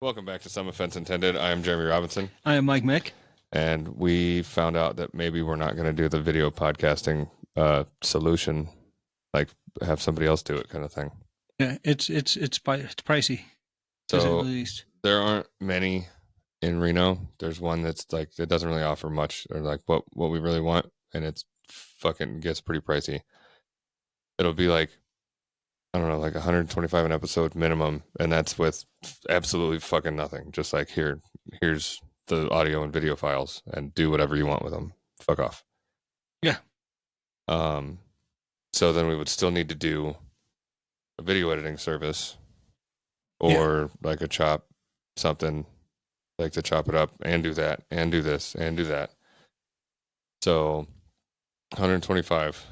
Welcome back to Some Offense Intended. I am Jeremy Robinson, I am Mike Mick. and we found out that maybe we're not going to do the video podcasting solution, like have somebody else do it, kind of thing. Yeah, it's pricey. To say the So least. there aren't many in Reno. There's one that's like it doesn't really offer much, or like what we really want, and it's fucking gets pretty pricey. It'll be like, I don't know, like 125 an episode minimum, and that's with absolutely fucking nothing. Just like here's the audio and video files, and do whatever you want with them. Fuck off. Yeah. So then we would still need to do a video editing service, or like a chop something, like to chop it up and do that and do this and do that. So 125,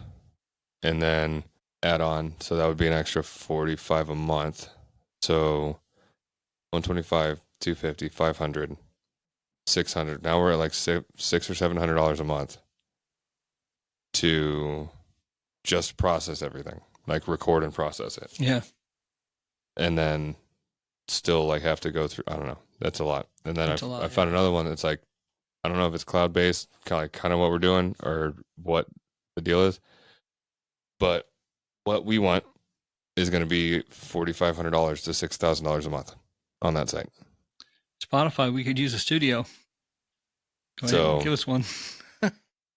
and then add on, so that would be an extra 45 a month. So 125, 250, 500, 600. Now we're at like $600 or $700 a month to just process everything, like record and process it. Yeah. And then still like have to go through, I don't know, that's a lot. And then I found another one that's like, I don't know if it's cloud based, kind of what we're doing or what the deal is, but what we want is going to be $4,500 to $6,000 a month on that site. Spotify, we could use a studio. Go ahead and give us one.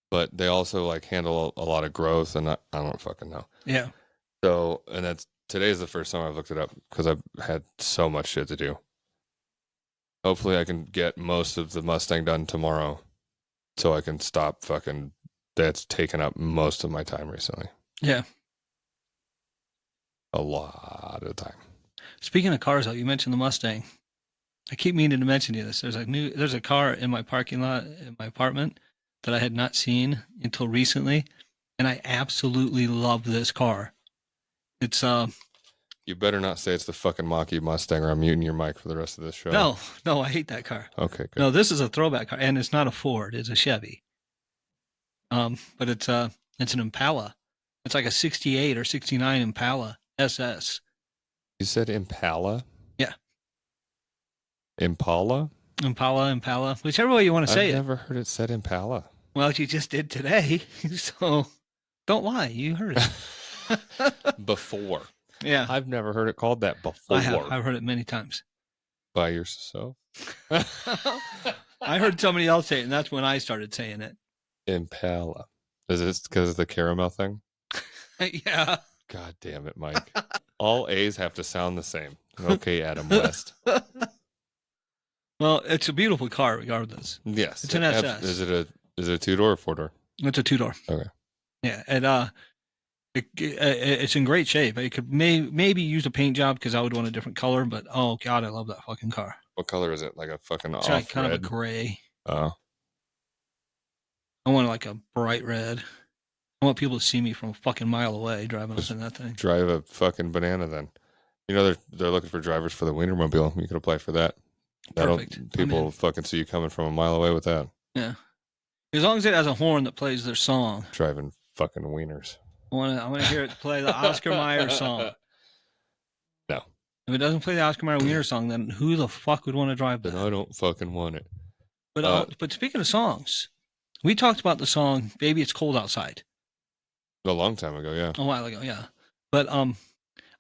But they also like handle a lot of growth, and I don't fucking know. Yeah. So, and today's the first time I've looked it up because I've had so much shit to do. Hopefully I can get most of the Mustang done tomorrow so I can stop fucking, that's taken up most of my time recently. Yeah. A lot of time. Speaking of cars, though, you mentioned the Mustang. I keep meaning to mention you this. There's a car in my parking lot in my apartment that I had not seen until recently, and I absolutely love this car. It's You better not say it's the fucking Mach-E Mustang, or I'm muting your mic for the rest of this show. No, I hate that car. Okay, good. No, this is a throwback car, and it's not a Ford; it's a Chevy. But it's an Impala. It's like a '68 or '69 Impala SS. You said Impala? Yeah. Impala, whichever way you want to say it. I've never heard it said Impala. Well, you just did today, so don't lie. You heard it. Before. Yeah. I've never heard it called that before. I've heard it many times. By yourself? I heard somebody else say it, and that's when I started saying it. Impala. Is it because of the caramel thing? Yeah. God damn it, Mike. All A's have to sound the same. Okay, Adam West. Well, it's a beautiful car regardless. Yes. It's an SS. Is it a two-door or four-door? It's a two-door. Okay. Yeah, and it's in great shape. I could maybe use a paint job because I would want a different color, but oh god, I love that fucking car. What color is it? Like a fucking It's off like kind red? of a gray. Oh. I want like a bright red. I want people to see me from a fucking mile away driving up in that thing. Drive a fucking banana then. You know they're looking for drivers for the Wienermobile. You could apply for that. Perfect. People fucking see you coming from a mile away with that. Yeah. As long as it has a horn that plays their song. Driving fucking wieners. I want to hear it play the Oscar Mayer song. No. If it doesn't play the Oscar Mayer Wiener song, then who the fuck would want to drive that? Then I don't fucking want it. But speaking of songs, we talked about the song "Baby It's Cold Outside" A long time ago, yeah. a while ago, yeah. But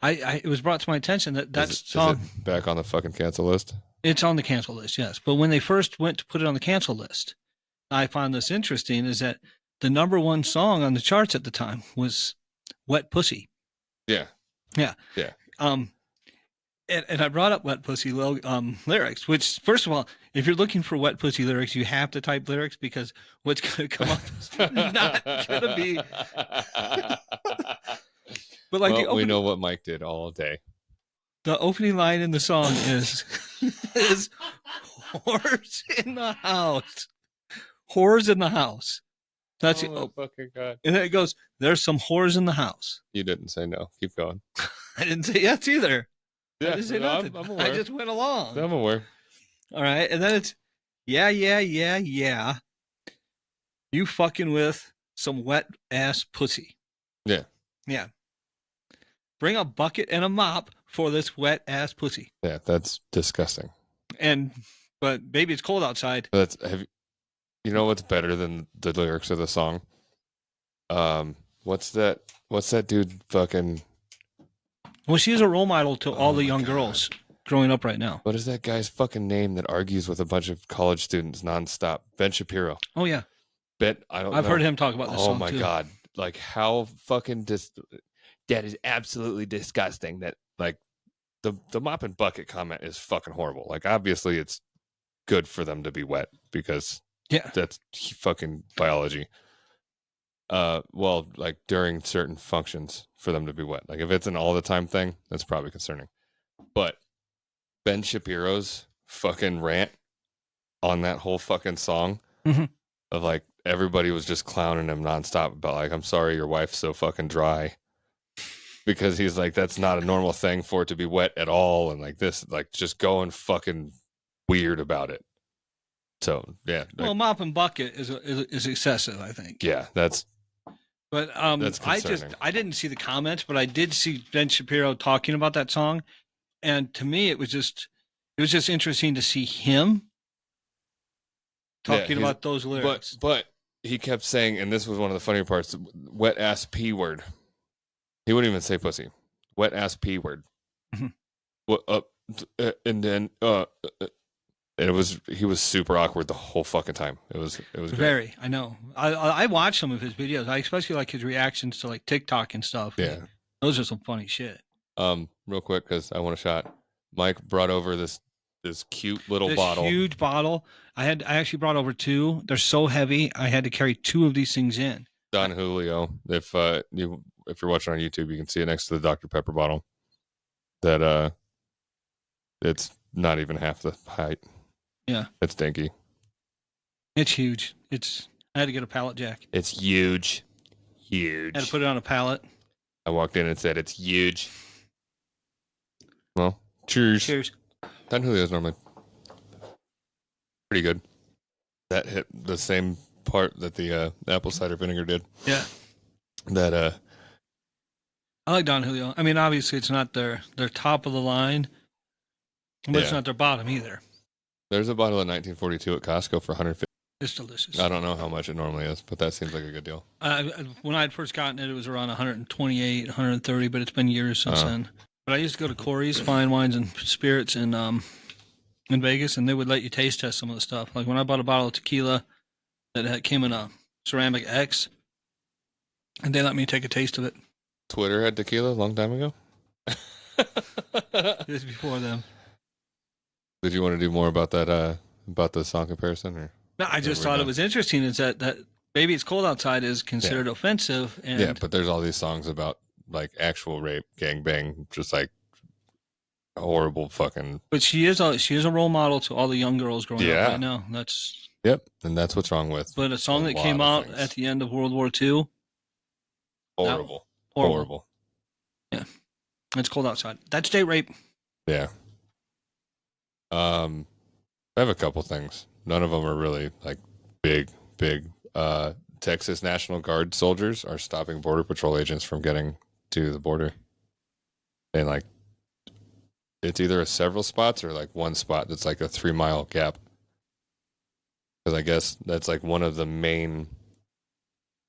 it was brought to my attention that song is it back on the fucking cancel list. It's on the cancel list, yes. But when they first went to put it on the cancel list, I found this interesting: is that the number one song on the charts at the time was "Wet Pussy." Yeah. Yeah. Yeah. And I brought up Wet Pussy lyrics, which, first of all, if you're looking for Wet Pussy lyrics, you have to type lyrics because what's going to come up is not going to be. But like we know what Mike did all day. The opening line in the song is "Whores in the house." Whores in the house. That's it. Oh, fucking God. And then it goes, "There's some whores in the house." You didn't say no. Keep going. I didn't say yes either. Yeah, I didn't say nothing. I'm aware. I just went along. I'm aware. All right. And then it's, yeah. You fucking with some wet ass pussy. Yeah. Yeah. Bring a bucket and a mop for this wet ass pussy. Yeah, that's disgusting. But baby, it's cold outside. You know what's better than the lyrics of the song? What's that dude fucking? Well, she is a role model to all the young God. girls growing up right now. What is that guy's fucking name that argues with a bunch of college students nonstop? Ben Shapiro. Oh yeah, I've heard him talk about this song Oh my too. God. Like how fucking that is absolutely disgusting. That like the mop and bucket comment is fucking horrible. Like obviously it's good for them to be wet because that's fucking biology. Well, like during certain functions for them to be wet. Like if it's an all the time thing, that's probably concerning. But Ben Shapiro's fucking rant on that whole fucking song of like everybody was just clowning him nonstop about like, I'm sorry your wife's so fucking dry. Because he's like, that's not a normal thing for it to be wet at all. And like this, like just going fucking weird about it. So yeah. Well, mop and bucket is excessive, I think. Yeah, that's concerning. I didn't see the comments, but I did see Ben Shapiro talking about that song. And to me, it was just interesting to see him talking about those lyrics. But he kept saying, and this was one of the funnier parts, wet ass P word. He wouldn't even say pussy. Wet ass P word. And then he was super awkward the whole fucking time. It was great. Very. I know. I watched some of his videos. I especially like his reactions to like TikTok and stuff. Yeah, those are some funny shit. Real quick because I want a shot. Mike brought over this cute little bottle. Huge bottle. I actually brought over 2. They're so heavy. I had to carry 2 of these things in. Don Julio. If you're watching on YouTube, you can see it next to the Dr. Pepper bottle. That it's not even half the height. Yeah, it's dinky. It's huge. I had to get a pallet jack. It's huge. I had to put it on a pallet. I walked in and said it's huge. Well, cheers. Don Julio's normally pretty good. That hit the same part that the apple cider vinegar did. Yeah. That I like Don Julio. I mean, obviously it's not their top of the line, but it's not their bottom either. There's a bottle of 1942 at Costco for $150. It's delicious. I don't know how much it normally is, but that seems like a good deal. When I had first gotten it, it was around 128, 130, but it's been years since then. But I used to go to Corey's Fine Wines and Spirits in Vegas, and they would let you taste test some of the stuff. Like when I bought a bottle of tequila that came in a ceramic X, and they let me take a taste of it. Twitter had tequila a long time ago? It was before them. Did you want to do more about that, about the song comparison? Or no, I just thought it was interesting. Is that Baby It's Cold Outside is considered offensive. And yeah, but there's all these songs about like actual rape, gangbang, just like horrible fucking. But she is a role model to all the young girls growing up right now. And that's what's wrong with. But a song that came out at the end of World War II. Horrible. Yeah, it's cold outside. That's date rape. Yeah. I have a couple things. None of them are really like big. Texas National Guard soldiers are stopping Border Patrol agents from getting to the border. And like, it's either several spots or like one spot that's like a 3-mile gap. Because I guess that's like one of the main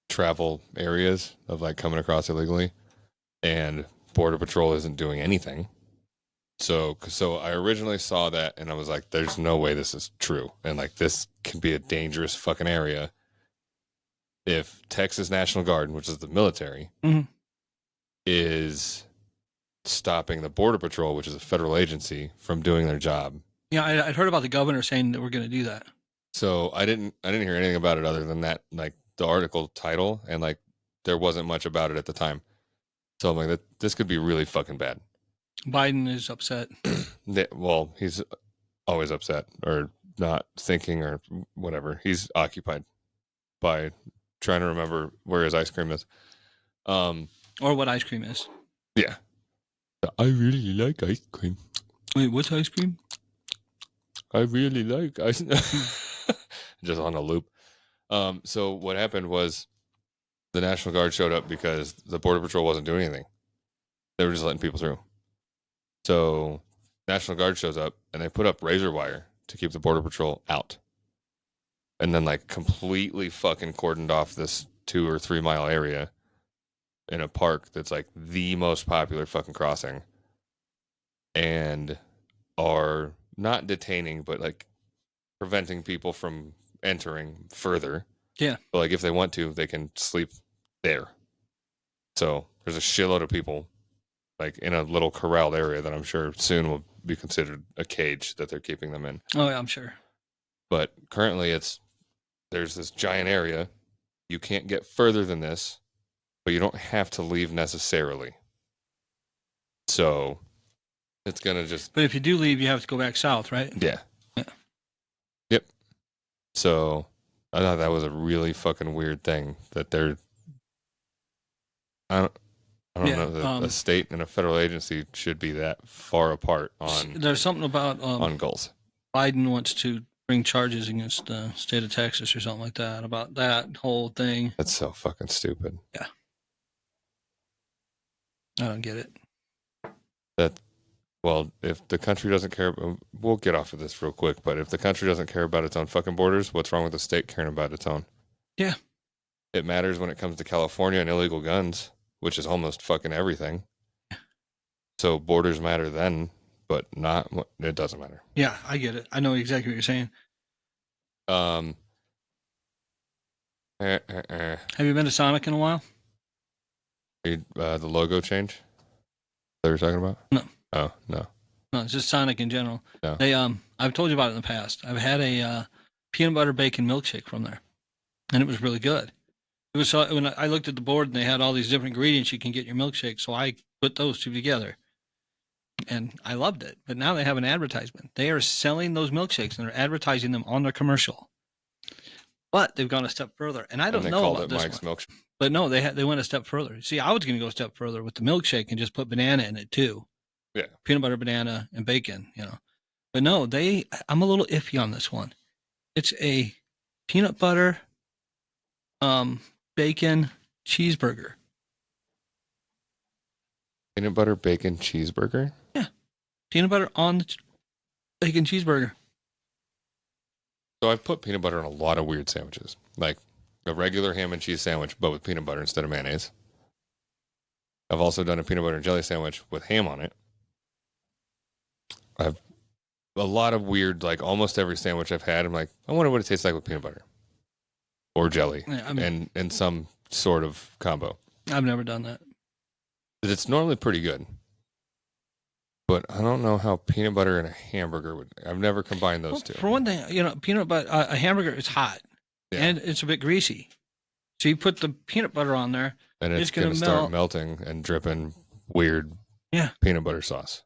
travel areas of like coming across illegally. And Border Patrol isn't doing anything. So I originally saw that and I was like, there's no way this is true. And like, this can be a dangerous fucking area if Texas National Guard, which is the military, is stopping the Border Patrol, which is a federal agency, from doing their job. Yeah, I'd heard about the governor saying that we're going to do that. So I didn't hear anything about it other than that, like the article title, and like there wasn't much about it at the time. So I'm like, this could be really fucking bad. Biden is upset. Well, he's always upset or not thinking or whatever. He's occupied by trying to remember where his ice cream is. Or what ice cream is. Yeah. I really like ice cream. Wait, what's ice cream? I really like ice just on a loop. So what happened was the National Guard showed up because the Border Patrol wasn't doing anything. They were just letting people through. So National Guard shows up and they put up razor wire to keep the Border Patrol out. And then like completely fucking cordoned off this 2 or 3 mile area in a park that's like the most popular fucking crossing. And are not detaining, but like preventing people from entering further. Yeah. But like if they want to, they can sleep there. So there's a shitload of people like in a little corralled area that I'm sure soon will be considered a cage that they're keeping them in. Oh, yeah, I'm sure. But currently there's this giant area. You can't get further than this, but you don't have to leave necessarily. So it's going to just... But if you do leave, you have to go back south, right? Yeah. Yep. So I thought that was a really fucking weird thing that they're... I don't know that a state and a federal agency should be that far apart on... There's something about... on goals. Biden wants to bring charges against the state of Texas or something like that, about that whole thing. That's so fucking stupid. Yeah. I don't get it. Well, if the country doesn't care, we'll get off of this real quick, but if the country doesn't care about its own fucking borders, what's wrong with the state caring about its own? Yeah. It matters when it comes to California and illegal guns, which is almost fucking everything. So borders matter then, but not, it doesn't matter. Yeah, I get it. I know exactly what you're saying. Have you been to Sonic in a while? The logo change that you're talking about? No. Oh, no. No, it's just Sonic in general. No. They I've told you about it in the past. I've had a peanut butter bacon milkshake from there, and it was really good. It was when I looked at the board and they had all these different ingredients you can get in your milkshake, so I put those two together, and I loved it. But now they have an advertisement. They are selling those milkshakes and they're advertising them on their commercial. But they've gone a step further, and I don't know about this one. Milkshake. But no, they went a step further. See, I was going to go a step further with the milkshake and just put banana in it too. Yeah. Peanut butter, banana, and bacon, But no, I'm a little iffy on this one. It's a peanut butter, bacon cheeseburger. Peanut butter, bacon, cheeseburger? Yeah. Peanut butter on the bacon cheeseburger. So I've put peanut butter on a lot of weird sandwiches. Like a regular ham and cheese sandwich, but with peanut butter instead of mayonnaise. I've also done a peanut butter and jelly sandwich with ham on it. I've a lot of weird, like almost every sandwich I've had, I'm like, I wonder what it tastes like with peanut butter or jelly, and some sort of combo. I've never done that. It's normally pretty good, but I don't know how peanut butter and a hamburger would. I've never combined those two. For one thing, peanut butter, a hamburger is hot, and it's a bit greasy. So you put the peanut butter on there, and it's going to start melting and dripping weird peanut butter sauce.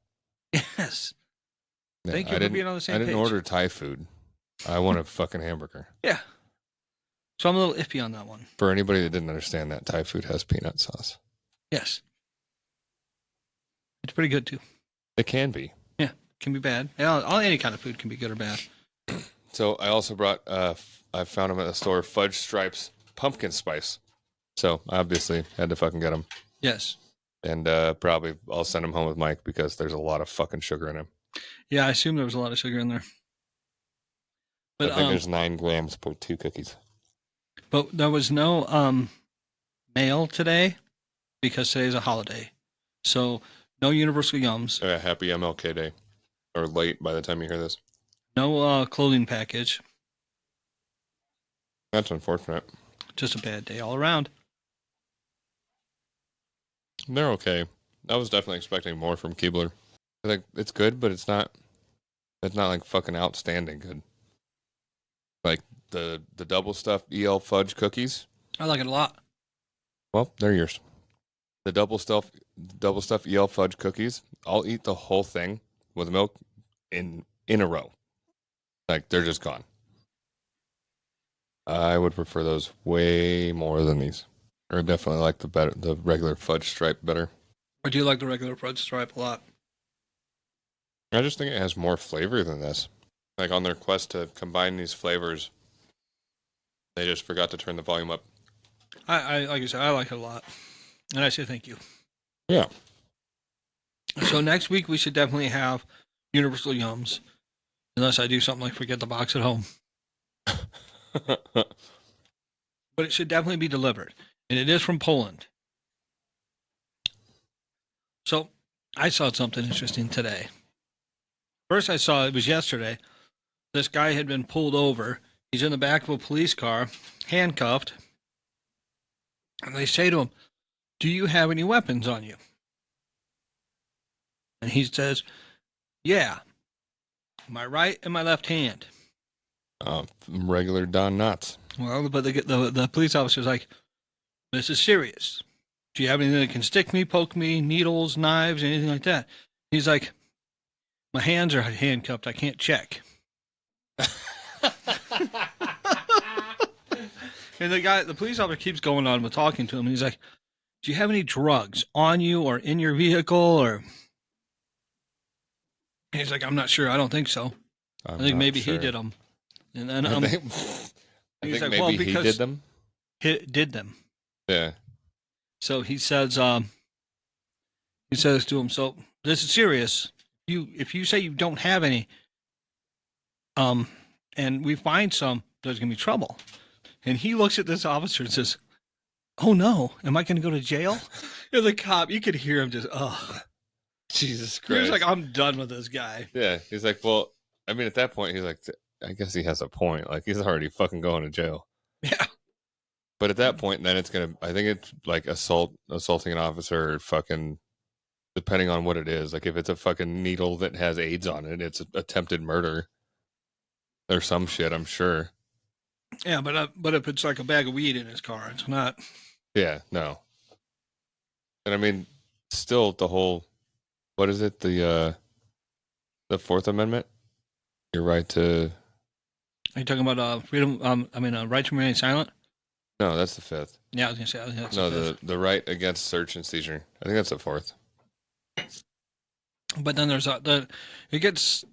Yes. Yeah, thank you for being on the same page. I didn't order Thai food. I want a fucking hamburger. Yeah. So I'm a little iffy on that one. For anybody that didn't understand that, Thai food has peanut sauce. Yes. It's pretty good too. It can be. Yeah, it can be bad. Any kind of food can be good or bad. So I also brought, I found them at the store, Fudge Stripes pumpkin spice. So obviously had to fucking get them. Yes. And probably I'll send them home with Mike because there's a lot of fucking sugar in them. Yeah, I assume there was a lot of sugar in there. But I think there's 9 grams per 2 cookies. But there was no mail today because today's a holiday. So no Universal Yums. Happy MLK Day. Or late by the time you hear this. No clothing package. That's unfortunate. Just a bad day all around. They're okay. I was definitely expecting more from Keebler. I think it's good, but it's not like fucking outstanding good. Like the double stuffed EL fudge cookies. I like it a lot. Well, they're yours. The double stuffed EL fudge cookies. I'll eat the whole thing with milk in a row. Like they're just gone. I would prefer those way more than these. Or definitely like the regular fudge stripe better. I do like the regular fudge stripe a lot. I just think it has more flavor than this. Like on their quest to combine these flavors, they just forgot to turn the volume up. I like I said, I like it a lot. And I say thank you. Yeah. So next week we should definitely have universal yums, unless I do something like forget the box at home. But it should definitely be delivered, and it is from Poland. So I saw something interesting today. First I saw, it was yesterday, this guy had been pulled over. He's in the back of a police car, handcuffed, and they say to him, "Do you have any weapons on you?" And he says, "Yeah, my right and my left hand." Regular Don Knotts. Well, but the police officer's like, "This is serious. Do you have anything that can stick me, poke me, needles, knives, anything like that?" He's like, "My hands are handcuffed. I can't check." And the police officer keeps going on with talking to him. And he's like, "Do you have any drugs on you or in your vehicle?" Or and he's like, "I'm not sure. I don't think so. I think maybe he did them." And then I think he's like, maybe "Well, he because did them. he did them." Yeah. So he says to him, "So this is serious. If you say you don't have any, and we find some, there's gonna be trouble." And he looks at this officer and says, "Oh no, am I gonna go to jail?" And the cop, you could hear him just, oh, Jesus Christ. he was like, "I'm done with this guy." Yeah. He's like, well, I mean, at that point, he's like, I guess he has a point. Like, he's already fucking going to jail. Yeah. But at that point, then it's gonna. I think it's like assaulting an officer, or fucking, depending on what it is. Like, if it's a fucking needle that has AIDS on it, it's attempted murder. Or some shit, I'm sure. Yeah, but if it's like a bag of weed in his car, it's not. Yeah, no. And I mean, still the whole, what is it? The Fourth Amendment. Your right to. Are you talking about freedom? Right to remain silent. No, that's the Fifth. Yeah, I was gonna say. I think that's No, the fifth. the right against search and seizure. I think that's the Fourth. But then there's it gets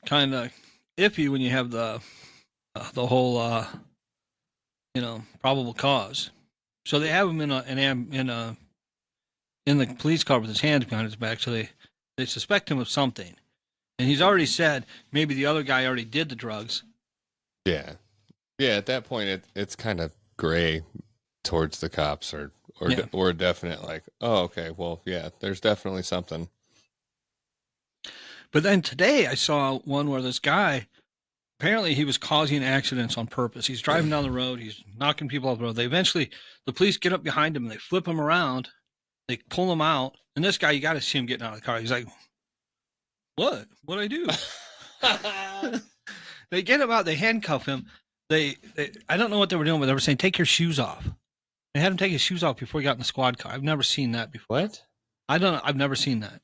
kind of iffy when you have the whole probable cause. So they have him in the police car with his hands behind his back. So they suspect him of something, and he's already said maybe the other guy already did the drugs. Yeah, yeah. At that point, it's kind of gray towards the cops, or a definite like, oh, okay, well, yeah, there's definitely something. But then today I saw one where this guy, apparently he was causing accidents on purpose. He's driving down the road. He's knocking people off the road. The police get up behind him and they flip him around. They pull him out. And this guy, you got to see him getting out of the car. He's like, "What? What'd I do?" They get him out. They handcuff him. I don't know what they were doing, but they were saying, "Take your shoes off." They had him take his shoes off before he got in the squad car. I've never seen that before. What? I don't know. I've never seen that.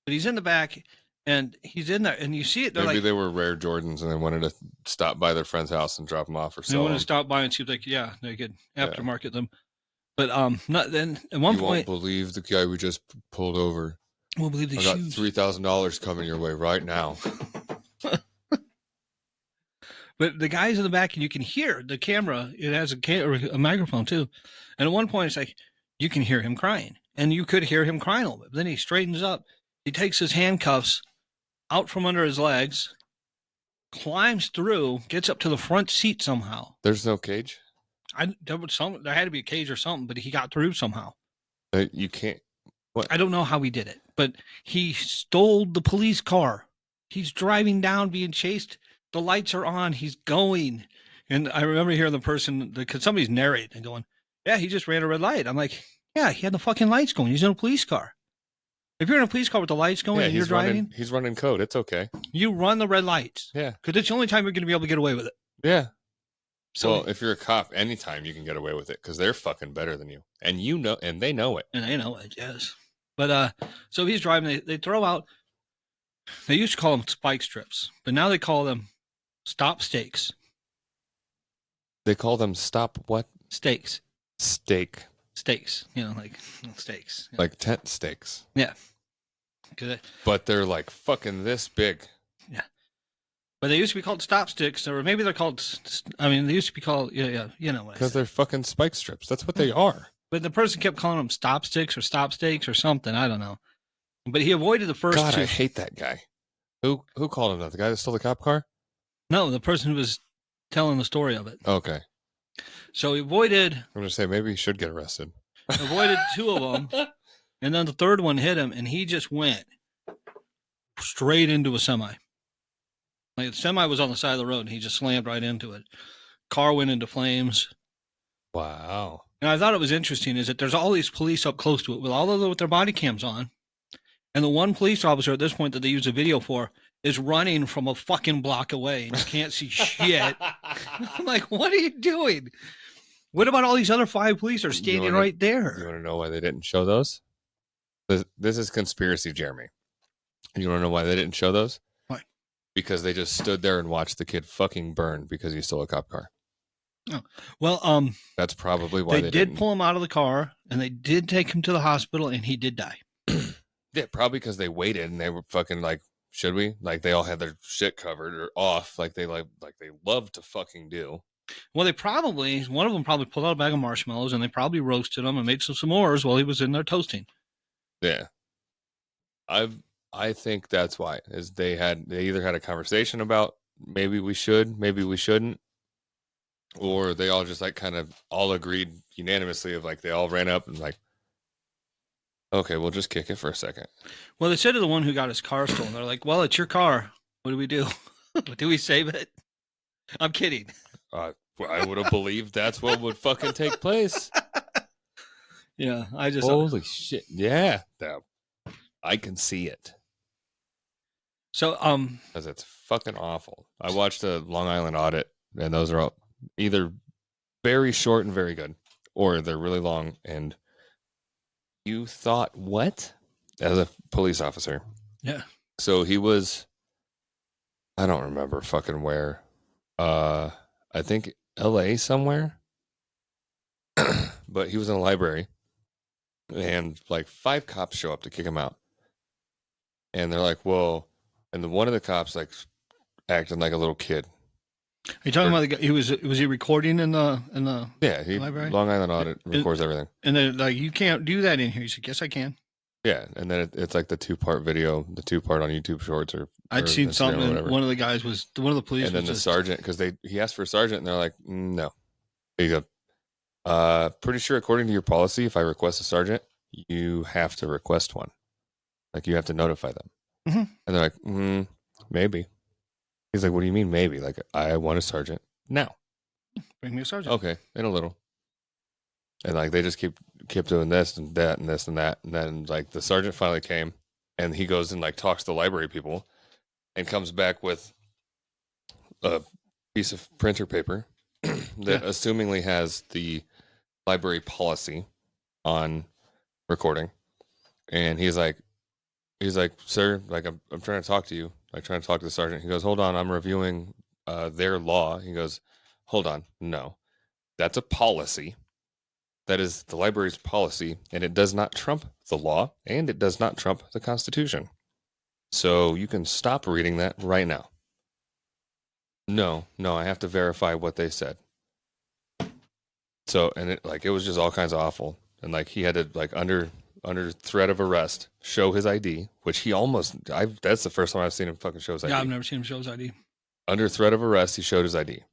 But he's in the back. And he's in there, and you see it. Maybe they were rare Jordans, and they wanted to stop by their friend's house and drop them off, or they wanted to stop by and see if they could aftermarket them. But not then. At one point, won't believe the guy we just pulled over. Won't believe the I got shoes. $3,000 coming your way right now. But the guy's in the back, and you can hear the camera. It has a microphone too. And at one point, it's like you can hear him crying, and you could hear him crying a little bit. But then he straightens up. He takes his handcuffs out from under his legs, climbs through, gets up to the front seat somehow. There's no cage? There had to be a cage or something, but he got through somehow. You can't. What? I don't know how he did it, but he stole the police car. He's driving down, being chased. The lights are on. He's going. And I remember hearing the person, because somebody's narrating and going, "Yeah, he just ran a red light." I'm like, "Yeah, he had the fucking lights going. He's in a police car. If you're in a police car with the lights going and you're driving, he's running code. It's okay. You run the red lights. Yeah. Because it's the only time you're going to be able to get away with it. Yeah. So, well, if you're a cop, anytime you can get away with it because they're fucking better than you. And you know, and they know it. And they know it, yes. But so he's driving. They throw out, they used to call them spike strips, but now they call them stop stakes. They call them stop what? Stakes. Steak. Stakes. Like stakes. Like tent stakes. Yeah. But they're like fucking this big. Yeah. But they used to be called stop sticks, or maybe they're called, they used to be called, Because they're fucking spike strips. That's what they are. But the person kept calling them stop sticks or stop stakes or something. I don't know. But he avoided the first God, two. I hate that guy. Who called him that? The guy that stole the cop car? No, the person who was telling the story of it. Okay. So he avoided I'm going to say maybe he should get arrested. two of them, and then the third one hit him, and he just went straight into a semi. Like the semi was on the side of the road, and he just slammed right into it. Car went into flames. Wow. And I thought it was interesting is that there's all these police up close to it with their body cams on. And the one police officer at this point that they use a video for is running from a fucking block away and you can't see shit. I'm like, what are you doing? What about all these other 5 police that are standing right there? You want to know why they didn't show those? This is conspiracy, Jeremy. You want to know why they didn't show those? Why? Because they just stood there and watched the kid fucking burn because he stole a cop car. Oh. Well, that's probably why they did pull him out of the car and they did take him to the hospital and he did die. Yeah, probably because they waited and they were fucking like, should we? Like they all had their shit covered or off, like they love to fucking do. Well, one of them probably pulled out a bag of marshmallows and they probably roasted them and made some s'mores while he was in there toasting. Yeah, I think that's why is they either had a conversation about maybe we should, maybe we shouldn't, or they all just like kind of all agreed unanimously of like they all ran up and like, okay, we'll just kick it for a second. Well, they said to the one who got his car stolen, they're like, well, it's your car. What do we do? Do we save it? I'm kidding. I would have believed that's what would fucking take place. Yeah, I just... Holy shit. Yeah, I can see it. So, because it's fucking awful. I watched a Long Island audit, and those are all either very short and very good, or they're really long. And you thought what? As a police officer, yeah. So he was, I don't remember fucking where. I think L.A. somewhere, but he was in a library, and like 5 cops show up to kick him out, and they're like, "Well," and one of the cops like acting like a little kid. Are you talking about the guy? Was he recording in the library? Long Island audit records everything. And they're like, you can't do that in here. He's like, yes, I can. Yeah, and then it's like the 2-part video, the 2-part on YouTube Shorts, I'd seen something. And one of the guys was one of the police, and then the sergeant because he asked for a sergeant, and they're like, no. He goes, pretty sure according to your policy, if I request a sergeant, you have to request one, like you have to notify them. Mm-hmm. And they're like, maybe. He's like, what do you mean maybe? Like I want a sergeant now. Bring me a sergeant. Okay, in a little. And like they just kept doing this and that and this and that, and then like the sergeant finally came, and he goes and like talks to the library people, and comes back with a piece of printer paper that assumingly has the library policy on recording, and he's like, sir, like I'm trying to talk to you, like trying to talk to the sergeant. He goes, hold on, I'm reviewing their law. He goes, hold on, no, that's a policy. That is the library's policy, and it does not trump the law, and it does not trump the Constitution. So you can stop reading that right now. No, I have to verify what they said. So, and it was just all kinds of awful. And like he had to like under threat of arrest show his ID, which he that's the first time I've seen him fucking show his ID. Yeah, I've never seen him show his ID. Under threat of arrest, he showed his ID.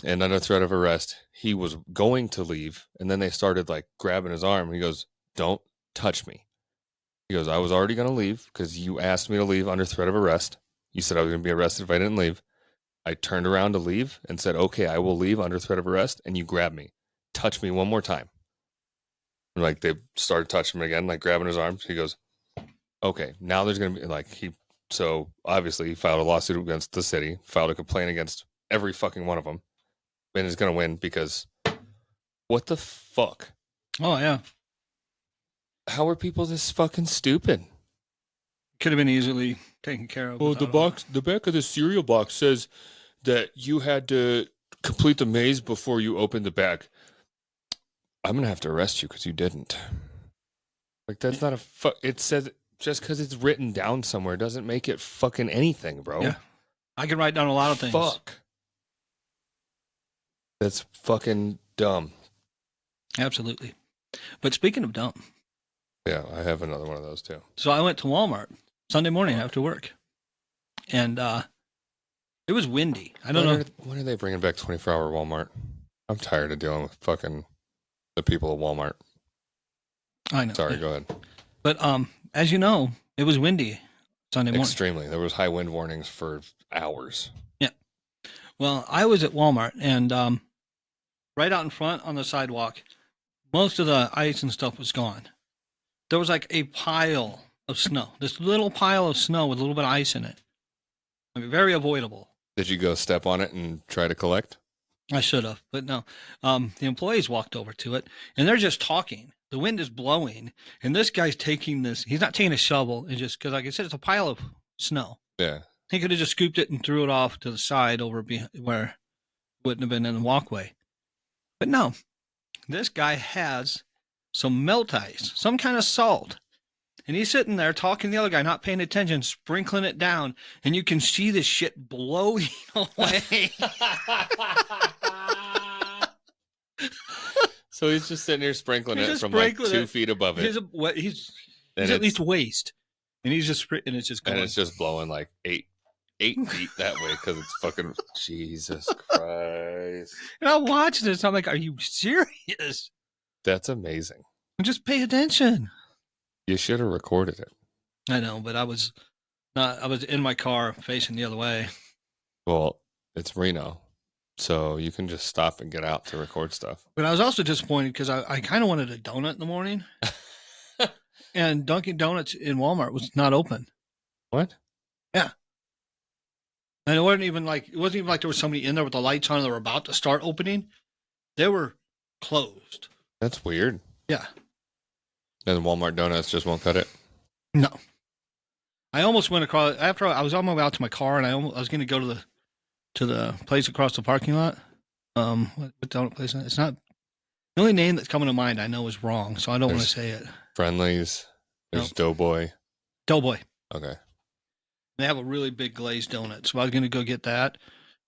And under threat of arrest, he was going to leave. And then they started like grabbing his arm. He goes, don't touch me. He goes, I was already going to leave because you asked me to leave under threat of arrest. You said I was going to be arrested if I didn't leave. I turned around to leave and said, okay, I will leave under threat of arrest. And you grabbed me. Touch me one more time. And like they started touching him again, like grabbing his arms. He goes, okay, now there's going to be like so obviously he filed a lawsuit against the city, filed a complaint against every fucking one of them. And is going to win because what the fuck? Oh, yeah. How are people this fucking stupid? Could have been easily taken care of. Well, the back of the cereal box says that you had to complete the maze before you opened the bag. I'm going to have to arrest you because you didn't. Like, that's not it says just because it's written down somewhere doesn't make it fucking anything, bro. Yeah. I can write down a lot of things. Fuck. That's fucking dumb. Absolutely. But speaking of dumb. Yeah, I have another one of those too. So I went to Walmart Sunday morning after work. and it was windy. I don't know. When are they bringing back 24-hour Walmart? I'm tired of dealing with fucking the people of Walmart. I know. Sorry, go ahead. But as you know, it was windy Sunday morning. Extremely. There was high wind warnings for hours. Yeah. Well, I was at Walmart, and right out in front on the sidewalk, most of the ice and stuff was gone. There was like a pile of snow, this little pile of snow with a little bit of ice in it. I mean, very avoidable. Did you go step on it and try to collect? I should have, but no. The employees walked over to it, and they're just talking. The wind is blowing, and this guy's taking this. He's not taking a shovel, and just because, like I said, it's a pile of snow. Yeah. He could have just scooped it and threw it off to the side over where it wouldn't have been in the walkway. But no, this guy has some melt ice, some kind of salt. And he's sitting there talking to the other guy, not paying attention, sprinkling it down, and you can see this shit blowing away. So he's just sitting here sprinkling it from like 2 feet above it. He's at least waist, and he's just and it's just going. And it's just blowing like 8 feet that way because it's fucking Jesus Christ. And I watched this. I'm like, are you serious? That's amazing. Just pay attention. You should have recorded it. I know, but I was not. I was in my car facing the other way. Well, it's Reno, so you can just stop and get out to record stuff. But I was also disappointed because I kind of wanted a donut in the morning, and Dunkin' Donuts in Walmart was not open. What? Yeah. And it wasn't even like there was somebody in there with the lights on and they were about to start opening. They were closed. That's weird. Yeah. And Walmart donuts just won't cut it? No. I almost went across after I was on my way out to my car, and I was going to go to the place across the parking lot. What donut place? It's not the only name that's coming to mind. I know is wrong, so I don't want to say it. Friendlies. There's Nope. Doughboy. Doughboy. Okay. They have a really big glazed donut, so I was going to go get that.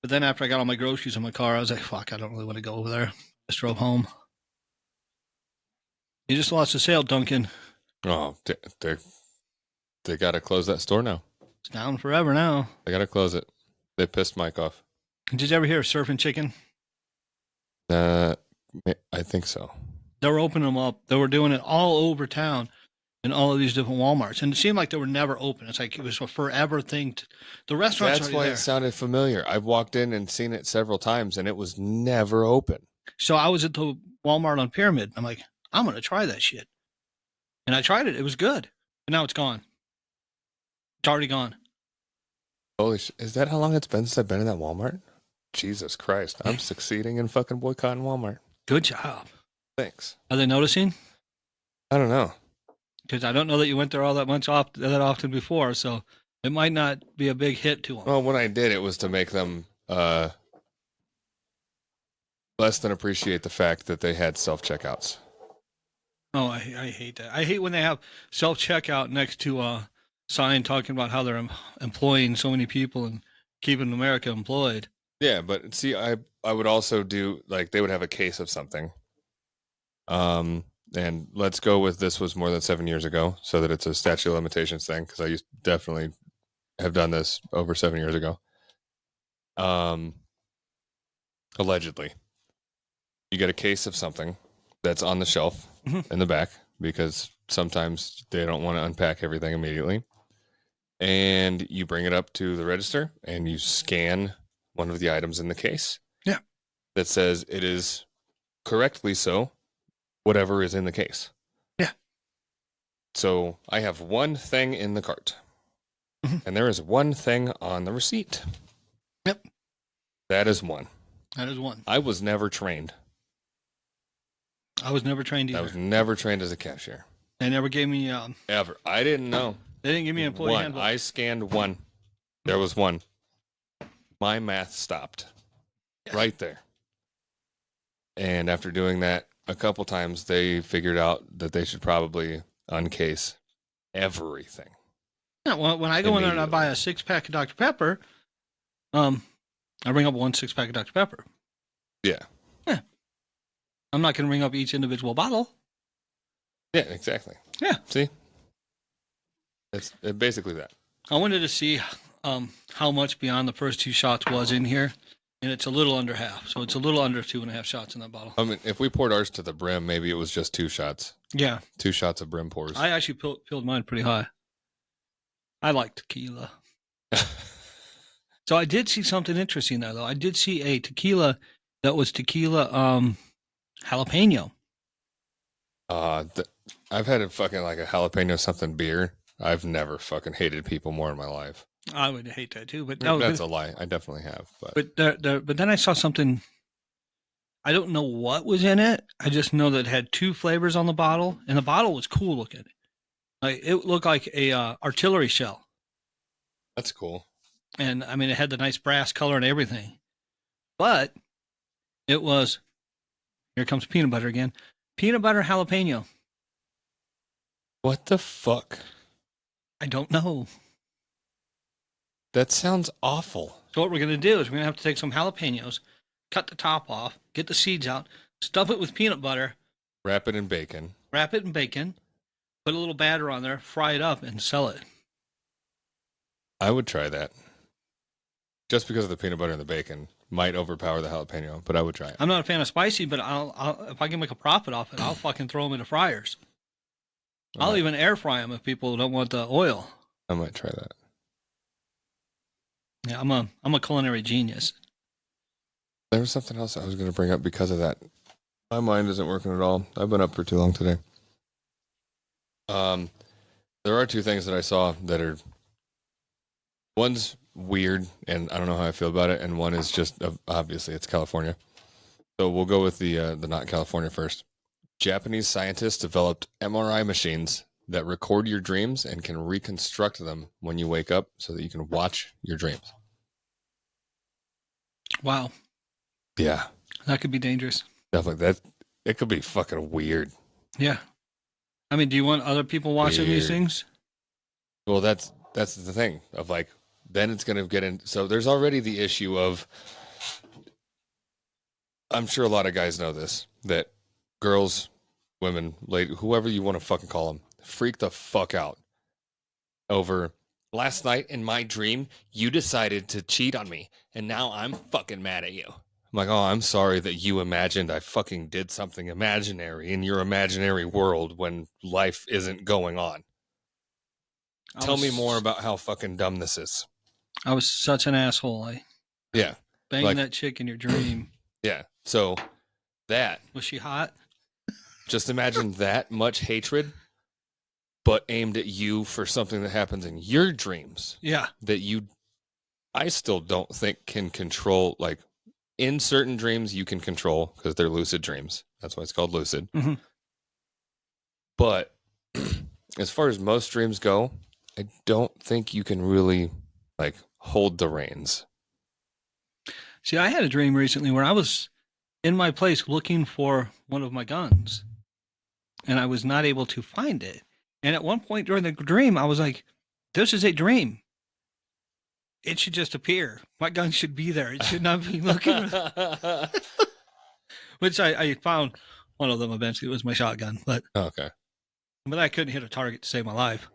But then after I got all my groceries in my car, I was like, "Fuck, I don't really want to go over there." Just drove home. You just lost a sale, Duncan. Oh, they got to close that store now. It's down forever now. They got to close it. They pissed Mike off. Did you ever hear of Surfing Chicken? I think so. They were opening them up. They were doing it all over town in all of these different Walmarts. And it seemed like they were never open. It's like it was a forever thing. The restaurants That's are why there. it sounded familiar. I've walked in and seen it several times, and it was never open. So I was at the Walmart on Pyramid. I'm like, I'm going to try that shit. And I tried it. It was good. But now it's gone. It's already gone. Holy shit. Is that how long it's been since I've been in that Walmart? Jesus Christ. I'm succeeding in fucking boycotting Walmart. Good job. Thanks. Are they noticing? I don't know. Because I don't know that you went there all that often before. So it might not be a big hit to them. Well, when I did, it was to make them less than appreciate the fact that they had self-checkouts. Oh, I hate that. I hate when they have self-checkout next to a sign talking about how they're employing so many people and keeping America employed. Yeah, but see, I would also do, like, they would have a case of something. And let's go with this was more than 7 years ago, so that it's a statute of limitations thing, because I definitely have done this over 7 years ago. Allegedly. You get a case of something that's on the shelf in the back, because sometimes they don't want to unpack everything immediately. And you bring it up to the register and you scan one of the items in the case. Yeah. That says it is correctly so, whatever is in the case. Yeah. So I have one thing in the cart. And there is one thing on the receipt. Yep. That is one. That is one. I was never trained. I was never trained either. I was never trained as a cashier. They never gave me Ever. I didn't know. They didn't give me an employee One. handbook. I scanned one. There was one. My math stopped right there. And after doing that a couple times, they figured out that they should probably uncase everything. Yeah, when I go in there and I buy a 6-pack of Dr. Pepper, I bring up 1 6-pack of Dr. Pepper. Yeah. Yeah. I'm not going to ring up each individual bottle. Yeah, exactly. Yeah. See? It's basically that. I wanted to see how much beyond the first 2 shots was in here, and it's a little under half. So it's a little under 2.5 shots in that bottle. I mean, if we poured ours to the brim, maybe it was just 2 shots. Yeah. 2 shots of brim pours. I actually filled mine pretty high. I like tequila. So I did see something interesting there, though. I did see a tequila that was tequila jalapeno. I've had a fucking like a jalapeno something beer. I've never fucking hated people more in my life. I would hate that too, but that's a lie. I definitely have. But then I saw something. I don't know what was in it. I just know that it had 2 flavors on the bottle, and the bottle was cool looking. Like it looked like a artillery shell. That's cool. And I mean, it had the nice brass color and everything. But it was, here comes peanut butter again. Peanut butter jalapeno. What the fuck? I don't know. That sounds awful. So what we're going to do is we're going to have to take some jalapenos, cut the top off, get the seeds out, stuff it with peanut butter. Wrap it in bacon. Put a little batter on there, fry it up, and sell it. I would try that. Just because of the peanut butter and the bacon might overpower the jalapeno, but I would try it. I'm not a fan of spicy, but I'll if I can make a profit off it, I'll fucking throw them into fryers. I'll even air fry them if people don't want the oil. I might try that. Yeah, I'm a culinary genius. There was something else I was going to bring up because of that. My mind isn't working at all. I've been up for too long today. There are 2 things that I saw that are, one's weird and I don't know how I feel about it, and one is just obviously it's California. So we'll go with the not California first. Japanese scientists developed MRI machines that record your dreams and can reconstruct them when you wake up so that you can watch your dreams. Wow. Yeah. That could be dangerous. Definitely. That it could be fucking weird. Yeah. I mean, do you want other people watching these things? Well, that's the thing of like, then it's going to get in. So there's already the issue of, I'm sure a lot of guys know this, that girls, women, lady, whoever you want to fucking call them, freak the fuck out over last night in my dream, you decided to cheat on me and now I'm fucking mad at you. I'm like, oh, I'm sorry that you imagined I fucking did something imaginary in your imaginary world when life isn't going on. Tell me more about how fucking dumb this is. I was such an asshole. Yeah. Banged that chick in your dream. Yeah. So that. Was she hot? Just imagine that much hatred, but aimed at you for something that happens in your dreams. Yeah. That I still don't think can control, like, in certain dreams you can control because they're lucid dreams. That's why it's called lucid. Mm-hmm. But as far as most dreams go, I don't think you can really, like, hold the reins. See, I had a dream recently where I was in my place looking for one of my guns, and I was not able to find it. And at one point during the dream, I was like, this is a dream. It should just appear. My gun should be there. It should not be looking. Which I found one of them eventually. It was my shotgun. But okay. But I couldn't hit a target to save my life.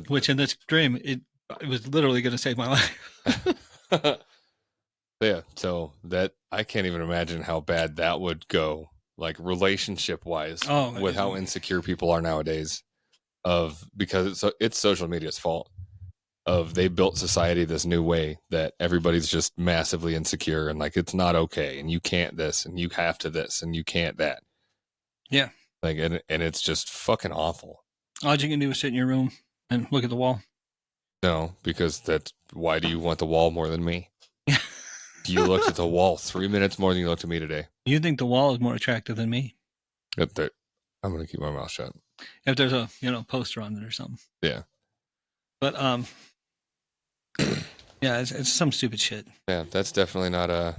Which in this dream, it was literally going to save my life. Yeah, so that I can't even imagine how bad that would go, like relationship wise, with how insecure people are nowadays. Because it's social media's fault. They built society this new way that everybody's just massively insecure and like it's not okay, and you can't this, and you have to this, and you can't that. Yeah, like and it's just fucking awful. All you can do is sit in your room and look at the wall. No, because why do you want the wall more than me? You looked at the wall 3 minutes more than you looked at me today. You think the wall is more attractive than me? I'm going to keep my mouth shut. If there's a poster on it or something. Yeah. But yeah, it's some stupid shit. Yeah, that's definitely not a.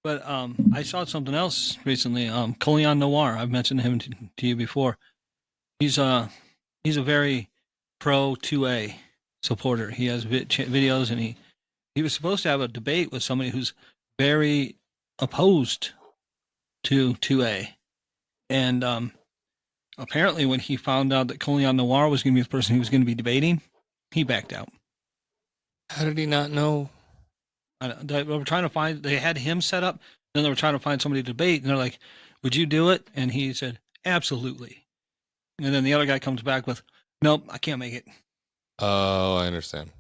But I saw something else recently. Colion Noir. I've mentioned him to you before. He's a very pro 2A supporter. He has videos, and he was supposed to have a debate with somebody who's very opposed to 2A. And apparently when he found out that Colion Noir was going to be the person he was going to be debating, he backed out. How did he not know? They were trying to find. They had him set up. Then they were trying to find somebody to debate, and they're like, "Would you do it?" And he said, "Absolutely." And then the other guy comes back with, "Nope, I can't make it." Oh, I understand.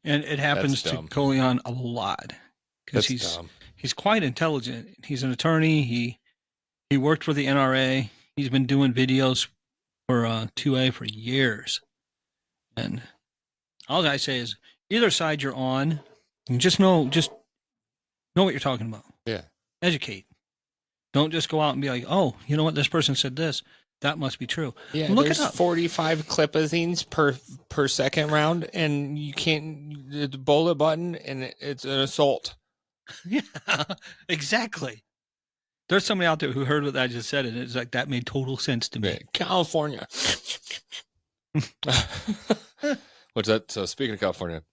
And it happens to Coleon a lot because he's quite intelligent. He's an attorney. He worked for the NRA. He's been doing videos for 2A for years. And all I say is, either side you're on, just know what you're talking about. Yeah. Educate. Don't just go out and be like, oh, you know what? This person said this. That must be true. Yeah, look there's it up. 45 clipazines per second round, and you can't the bullet button, and it's an assault. Yeah, exactly. There's somebody out there who heard what I just said, and it's like that made total sense to me. California. What's that? So speaking of California,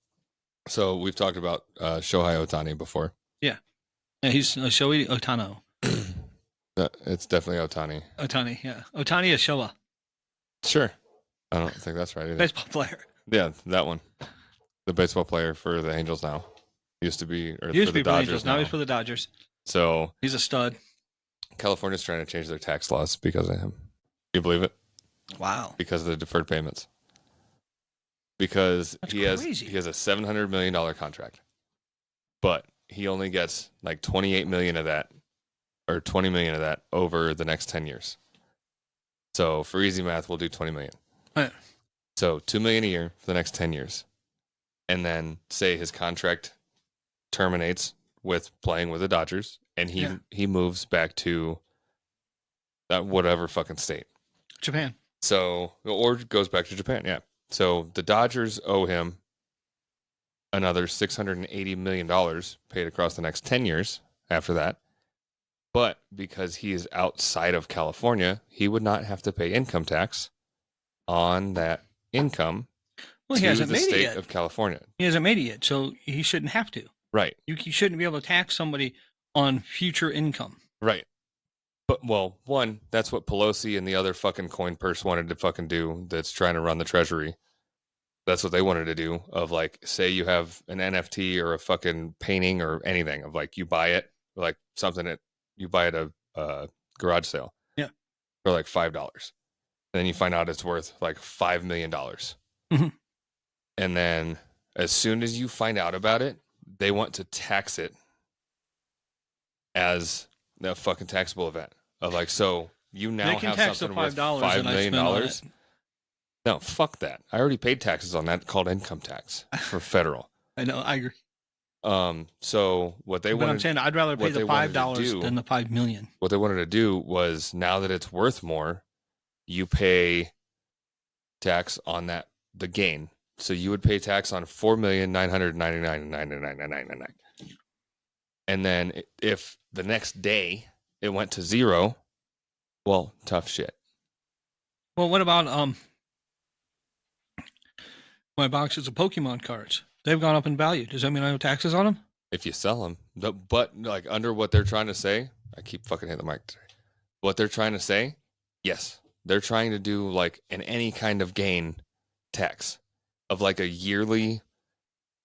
so we've talked about Shohei Ohtani before. Yeah, he's Shohei Ohtani. It's definitely Ohtani. Ohtani, yeah. Ohtani is Showa. Sure. I don't think that's right either. Baseball player. Yeah, that one. The baseball player for the Angels now. Used to be for the Dodgers. Now he's for the Dodgers. So he's a stud. California's trying to change their tax laws because of him. Can you believe it? Wow. Because of the deferred payments. Because That's he has a $700 million contract. But he only gets like 28 million of that, or 20 million of that over the next 10 years. So for easy math, we'll do 20 million. Right. So 2 million a year for the next 10 years. And then say his contract terminates with playing with the Dodgers, and he moves back to whatever fucking state. Japan. So, or goes back to Japan, yeah. So the Dodgers owe him another $680 million paid across the next 10 years after that. But because he is outside of California, he would not have to pay income tax on that income he hasn't the made state it yet. of California. He hasn't made it yet, so he shouldn't have to. Right. You shouldn't be able to tax somebody on future income. Right. But, well, one, that's what Pelosi and the other fucking coin purse wanted to fucking do that's trying to run the treasury. That's what they wanted to do, of like, say you have an NFT or a fucking painting or anything of like, you buy it, like something that you buy at a garage sale. Yeah. For like $5. And then you find out it's worth like $5 million. Mm-hmm. And then as soon as you find out about it, they want to tax it as a fucking taxable event of like, so you now have something worth $5 million. No, fuck that. I already paid taxes on that, called income tax for federal. I know, I agree. So what they wanted, I'm saying I'd rather pay the $5 than the $5 million. What they wanted to do was, now that it's worth more, you pay tax on the gain. So you would pay tax on $4,999,999. And then if the next day it went to zero, well, tough shit. Well, what about my boxes of Pokemon cards? They've gone up in value. Does that mean I owe taxes on them? If you sell them. But like under what they're trying to say, I keep fucking hitting the mic today. What they're trying to say, yes. They're trying to do like an any kind of gain tax of like a yearly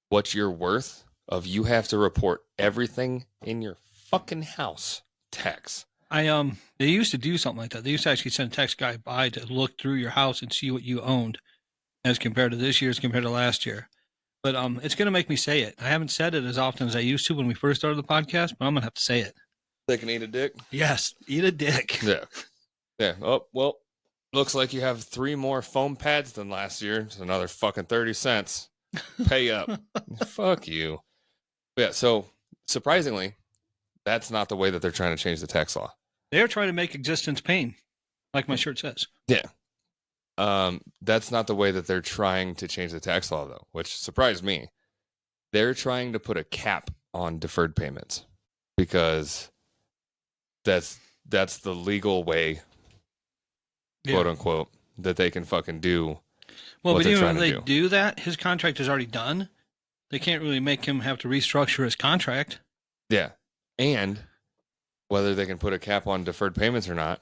what you're worth of, you have to report everything in your fucking house tax. They used to do something like that. They used to actually send a tax guy by to look through your house and see what you owned as compared to this year, as compared to last year. But it's going to make me say it. I haven't said it as often as I used to when we first started the podcast, but I'm going to have to say it. They can eat a dick? Yes, eat a dick. Yeah. Yeah. Oh, well, looks like you have 3 more foam pads than last year. It's another fucking 30 cents. Pay up. Fuck you. But yeah, so surprisingly, that's not the way that they're trying to change the tax law. They're trying to make existence pain, like my shirt says. Yeah. That's not the way that they're trying to change the tax law, though, which surprised me. They're trying to put a cap on deferred payments because that's the legal way, quote unquote, that they can fucking do. Well, but even when they do that, his contract is already done. They can't really make him have to restructure his contract. Yeah. And whether they can put a cap on deferred payments or not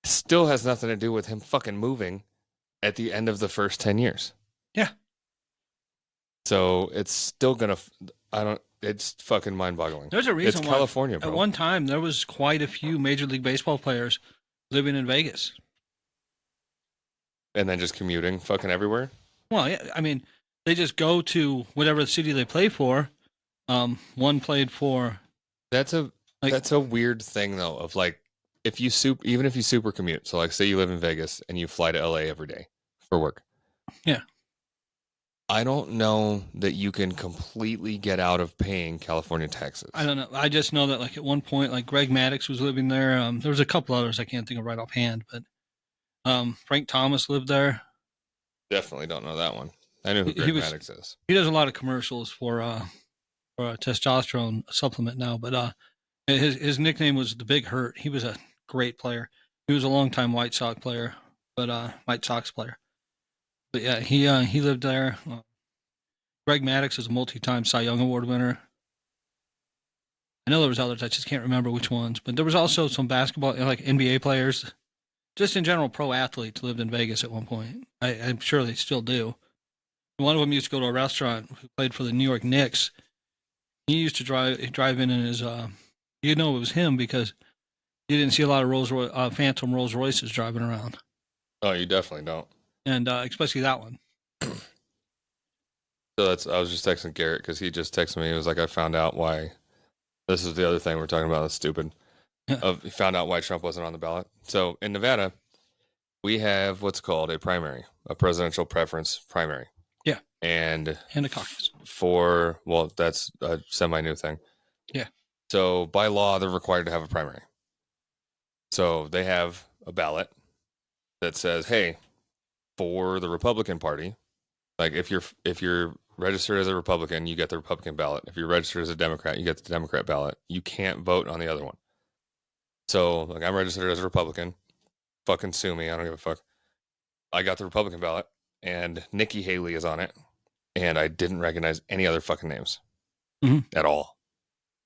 still has nothing to do with him fucking moving at the end of the first 10 years. Yeah. So it's still gonna. It's fucking mind-boggling. There's a reason It's why California, bro. at one time there was quite a few Major League Baseball players living in Vegas. And then just commuting, fucking everywhere. Well, yeah, I mean, they just go to whatever city they play for. One played for That's a like that's a weird thing though. Of like, even if you super commute. So like, say you live in Vegas and you fly to LA every day for work. Yeah. I don't know that you can completely get out of paying California taxes. I don't know. I just know that like at one point, like Greg Maddux was living there. There was a couple others I can't think of right offhand, but Frank Thomas lived there. Definitely don't know that one. I knew who Greg Maddux is. He does a lot of commercials for a testosterone supplement now, but his nickname was the Big Hurt. He was a great player. He was a longtime White Sox player. But yeah, he lived there. Greg Maddux is a multi-time Cy Young Award winner. I know there was others. I just can't remember which ones. But there was also some basketball, like NBA players, just in general, pro athletes lived in Vegas at one point. I'm sure they still do. One of them used to go to a restaurant who played for the New York Knicks. He used to drive in his, you know, it was him because you didn't see a lot of Phantom Rolls Royces driving around. Oh, you definitely don't. And especially that one. So I was just texting Garrett because he just texted me. He was like, I found out why. This is the other thing we're talking about. That's stupid. Yeah. He found out why Trump wasn't on the ballot. So in Nevada, we have what's called a primary, a presidential preference primary. Yeah. And a caucus. That's a semi-new thing. Yeah. So by law, they're required to have a primary. So they have a ballot that says, hey, for the Republican Party, like if you're registered as a Republican, you get the Republican ballot. If you're registered as a Democrat, you get the Democrat ballot. You can't vote on the other one. So like I'm registered as a Republican. Fucking sue me. I don't give a fuck. I got the Republican ballot and Nikki Haley is on it. And I didn't recognize any other fucking names at all.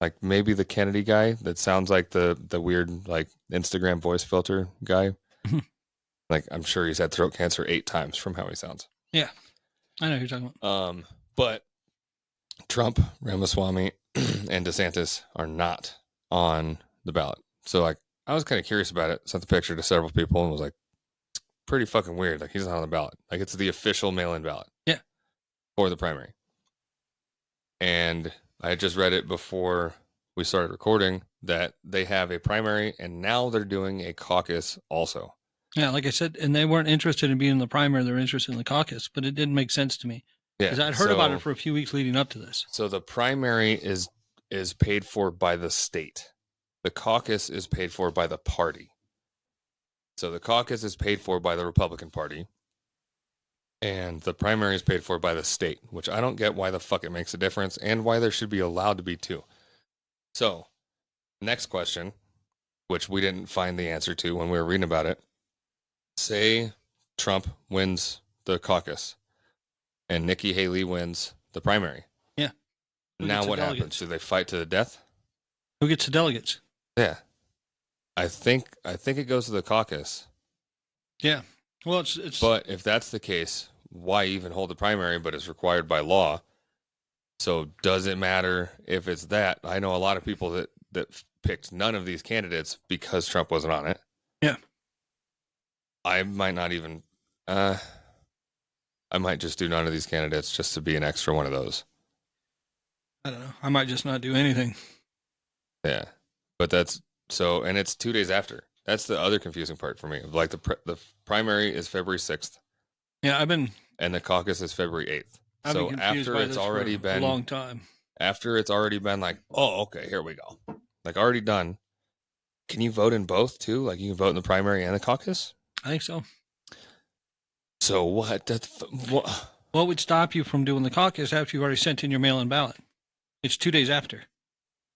Like maybe the Kennedy guy that sounds like the weird like Instagram voice filter guy. Like I'm sure he's had throat cancer 8 times from how he sounds. Yeah, I know who you're talking about. But Trump, Ramaswamy, and DeSantis are not on the ballot. So like I was kind of curious about it. Sent the picture to several people and was like, it's pretty fucking weird. Like he's not on the ballot. Like it's the official mail-in ballot. Yeah. For the primary. And I just read it before we started recording that they have a primary and now they're doing a caucus also. Yeah, like I said, and they weren't interested in being in the primary, they're interested in the caucus, but it didn't make sense to me. Yeah. Because I'd heard about it for a few weeks leading up to this. So the primary is paid for by the state. The caucus is paid for by the party. So the caucus is paid for by the Republican Party. And the primary is paid for by the state, which I don't get why the fuck it makes a difference and why there should be allowed to be 2. So, next question, which we didn't find the answer to when we were reading about it. Say Trump wins the caucus and Nikki Haley wins the primary. Yeah. Now what happens? Do they fight to the death? Who gets the delegates? Yeah. I think it goes to the caucus. Yeah. Well, it's. But if that's the case, why even hold the primary? But it's required by law. So does it matter if it's that? I know a lot of people that picked none of these candidates because Trump wasn't on it. Yeah. I might not even. I might just do none of these candidates just to be an extra one of those. I don't know. I might just not do anything. Yeah, but that's so, and it's 2 days after. That's the other confusing part for me. Like the primary is February 6th. Yeah, and the caucus is February 8th. So after it's already been a long time. After it's already been like, oh, okay, here we go. Like already done. Can you vote in both too? Like you can vote in the primary and the caucus? I think so. So what? What would stop you from doing the caucus after you've already sent in your mail-in ballot? It's 2 days after.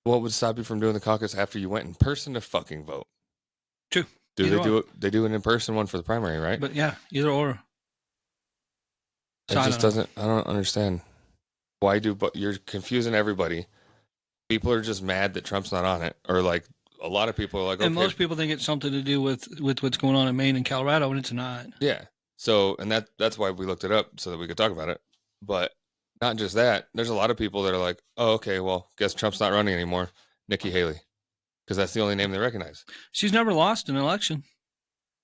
What would stop you from doing the caucus after you went in person to fucking vote? True. Do they do it? They do an in-person one for the primary, right? But yeah, either or. It just doesn't. I don't understand. Why do? But you're confusing everybody. People are just mad that Trump's not on it, or like a lot of people are like. And most people think it's something to do with what's going on in Maine and Colorado, and it's not. Yeah. So, and that's why we looked it up so that we could talk about it. But not just that. There's a lot of people that are like, oh, okay, well, guess Trump's not running anymore. Nikki Haley, because that's the only name they recognize. She's never lost an election.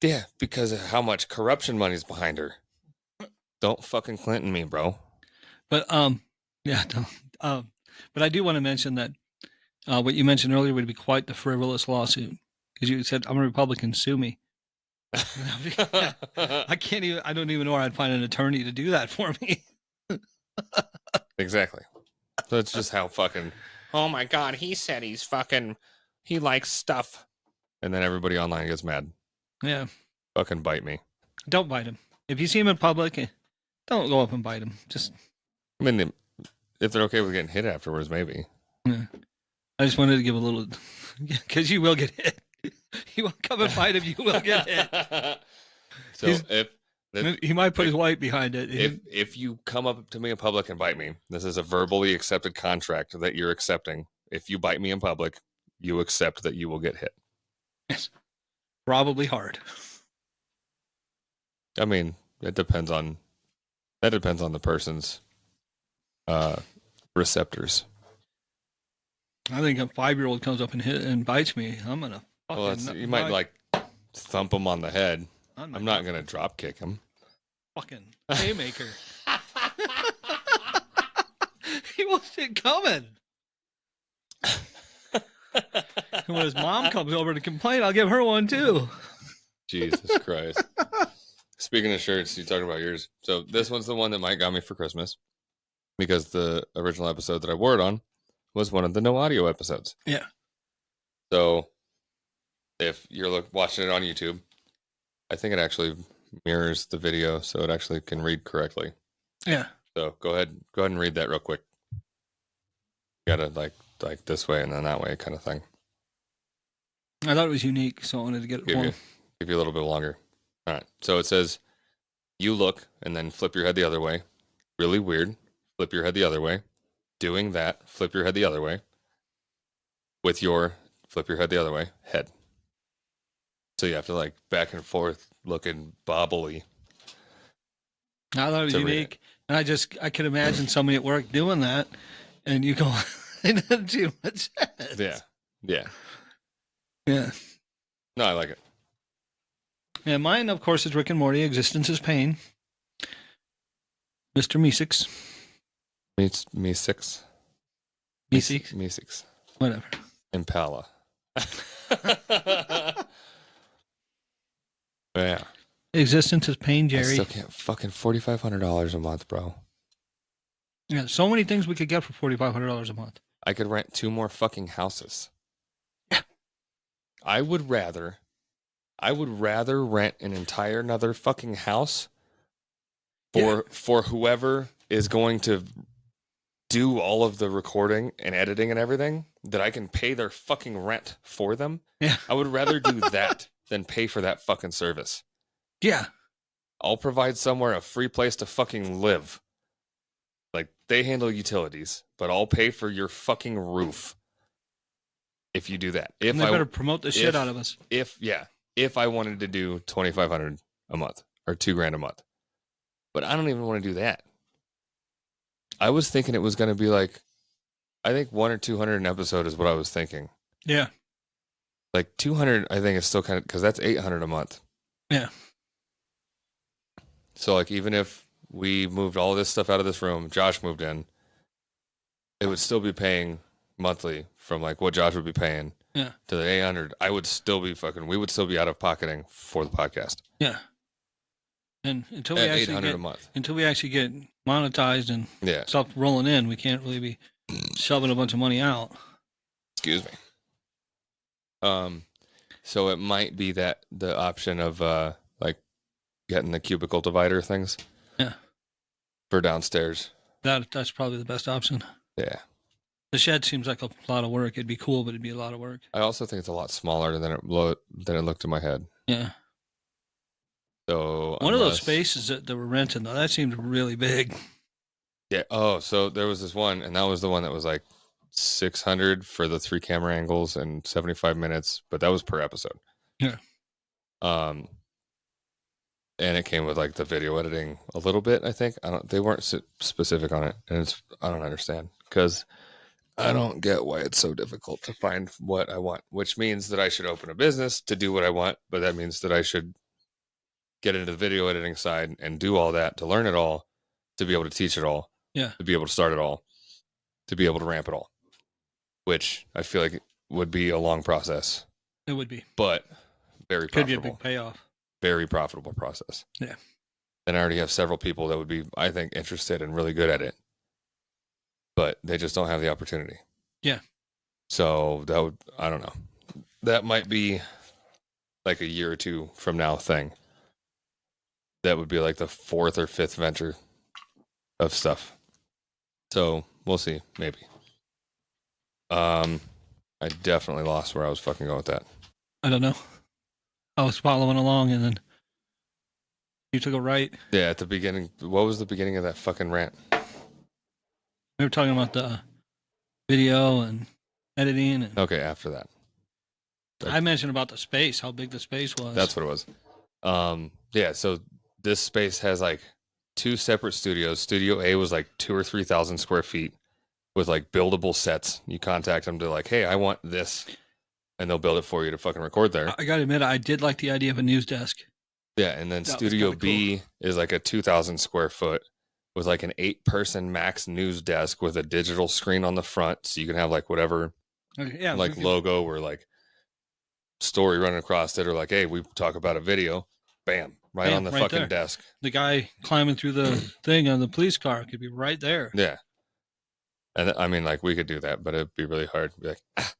Yeah, because of how much corruption money's behind her. Don't fucking Clinton me, bro. But yeah, but I do want to mention that what you mentioned earlier would be quite the frivolous lawsuit, because you said I'm a Republican, sue me. I can't even. I don't even know where I'd find an attorney to do that for me. Exactly. So it's just how fucking. Oh my god, he said he likes stuff, and then everybody online gets mad. Yeah. Fucking bite me. Don't bite him. If you see him in public, don't go up and bite him. Just. I mean, if they're okay with getting hit afterwards, maybe. Yeah. I just wanted to give a little, because you will get hit. You won't come and fight him. You will get hit. So he might put his weight behind it. If you come up to me in public and bite me, this is a verbally accepted contract that you're accepting. If you bite me in public, you accept that you will get hit. Yes. Probably hard. I mean, that depends on the person's receptors. I think a 5-year-old comes up and bites me, I'm gonna. Well, you might like thump him on the head. I'm not gonna drop kick him. Fucking haymaker. He wants it coming. And when his mom comes over to complain, I'll give her one too. Jesus Christ. Speaking of shirts, you talking about yours. So this one's the one that Mike got me for Christmas, because the original episode that I wore it on was one of the no audio episodes. Yeah. So if you're watching it on YouTube, I think it actually mirrors the video, so it actually can read correctly. Yeah. So go ahead and read that real quick. You gotta like this way and then that way kind of thing. I thought it was unique, so I wanted to get it give you a little bit longer. All right. So it says, you look and then flip your head the other way. Really weird. Flip your head the other way. Doing that, flip your head the other way. With your flip your head the other way, head. So you have to like back and forth looking bobbly. I thought it was unique. And I could imagine somebody at work doing that, and you go, it doesn't see much sense. Yeah. Yeah. Yeah. No, I like it. Yeah, mine, of course, is Rick and Morty, Existence is Pain. Mr. Meeseeks. Meeseeks. Meeseeks? Meeseeks. Whatever. Impala. Yeah. Existence is Pain, Jerry. I still can't fucking $4,500 a month, bro. Yeah, so many things we could get for $4,500 a month. I could rent 2 more fucking houses. Yeah. I would rather rent an entire another fucking house for whoever is going to do all of the recording and editing and everything, that I can pay their fucking rent for them. Yeah. I would rather do that than pay for that fucking service. Yeah. I'll provide somewhere a free place to fucking live. Like, they handle utilities, but I'll pay for your fucking roof if you do that. And they better promote the shit out of us. If I wanted to do $2,500 a month or $2,000 a month, but I don't even want to do that. I was thinking it was going to be like, I think 100 or 200 an episode is what I was thinking. Yeah. Like 200, I think is still kind of, because that's 800 a month. Yeah. So like, even if we moved all this stuff out of this room, Josh moved in, it would still be paying monthly from like what Josh would be paying. Yeah. To the 800, we would still be out of pocketing for the podcast. Yeah. And until we at actually 800 get, a month. Until we actually get monetized and stop rolling in, we can't really be shoving a bunch of money out. Excuse me. So it might be that the option of like getting the cubicle divider things. Yeah. For downstairs. That's probably the best option. Yeah. The shed seems like a lot of work. It'd be cool, but it'd be a lot of work. I also think it's a lot smaller than it looked in my head. Yeah. So one of those spaces that we're renting, though, that seemed really big. Yeah. Oh, so there was this one, and that was the one that was like 600 for the 3 camera angles and 75 minutes, but that was per episode. Yeah. and it came with like the video editing a little bit. I think they weren't specific on it, and I don't understand because I don't get why it's so difficult to find what I want. Which means that I should open a business to do what I want, but that means that I should get into the video editing side and do all that to learn it all, to be able to teach it all, to be able to start it all, to be able to ramp it all, which I feel like would be a long process. It would be, but very profitable. Could be a big payoff. Very profitable process. Yeah. And I already have several people that would be, I think, interested and really good at it, but they just don't have the opportunity. Yeah. So that would, I don't know. That might be like a year or two from now thing. That would be like the fourth or fifth venture of stuff. So we'll see, maybe. I definitely lost where I was fucking going with that. I don't know. I was following along and then you took a right. Yeah, at the beginning. What was the beginning of that fucking rant? We were talking about the video and editing. And okay, after that. I mentioned about the space, how big the space was. That's what it was. Yeah, so this space has like 2 separate studios. Studio A was like 2,000 or 3,000 square feet with like buildable sets. You contact them to like, hey, I want this, and they'll build it for you to fucking record there. I gotta admit, I did like the idea of a news desk. Yeah, and then Studio B is like a 2,000 square foot with like an 8-person max news desk with a digital screen on the front, so you can have like whatever, like logo or like story running across it, or like, hey, we talk about a video, bam, right on the fucking there. desk. The guy climbing through the thing on the police car could be right there. Yeah, and I mean, like we could do that, but it'd be really hard. Be like, ah.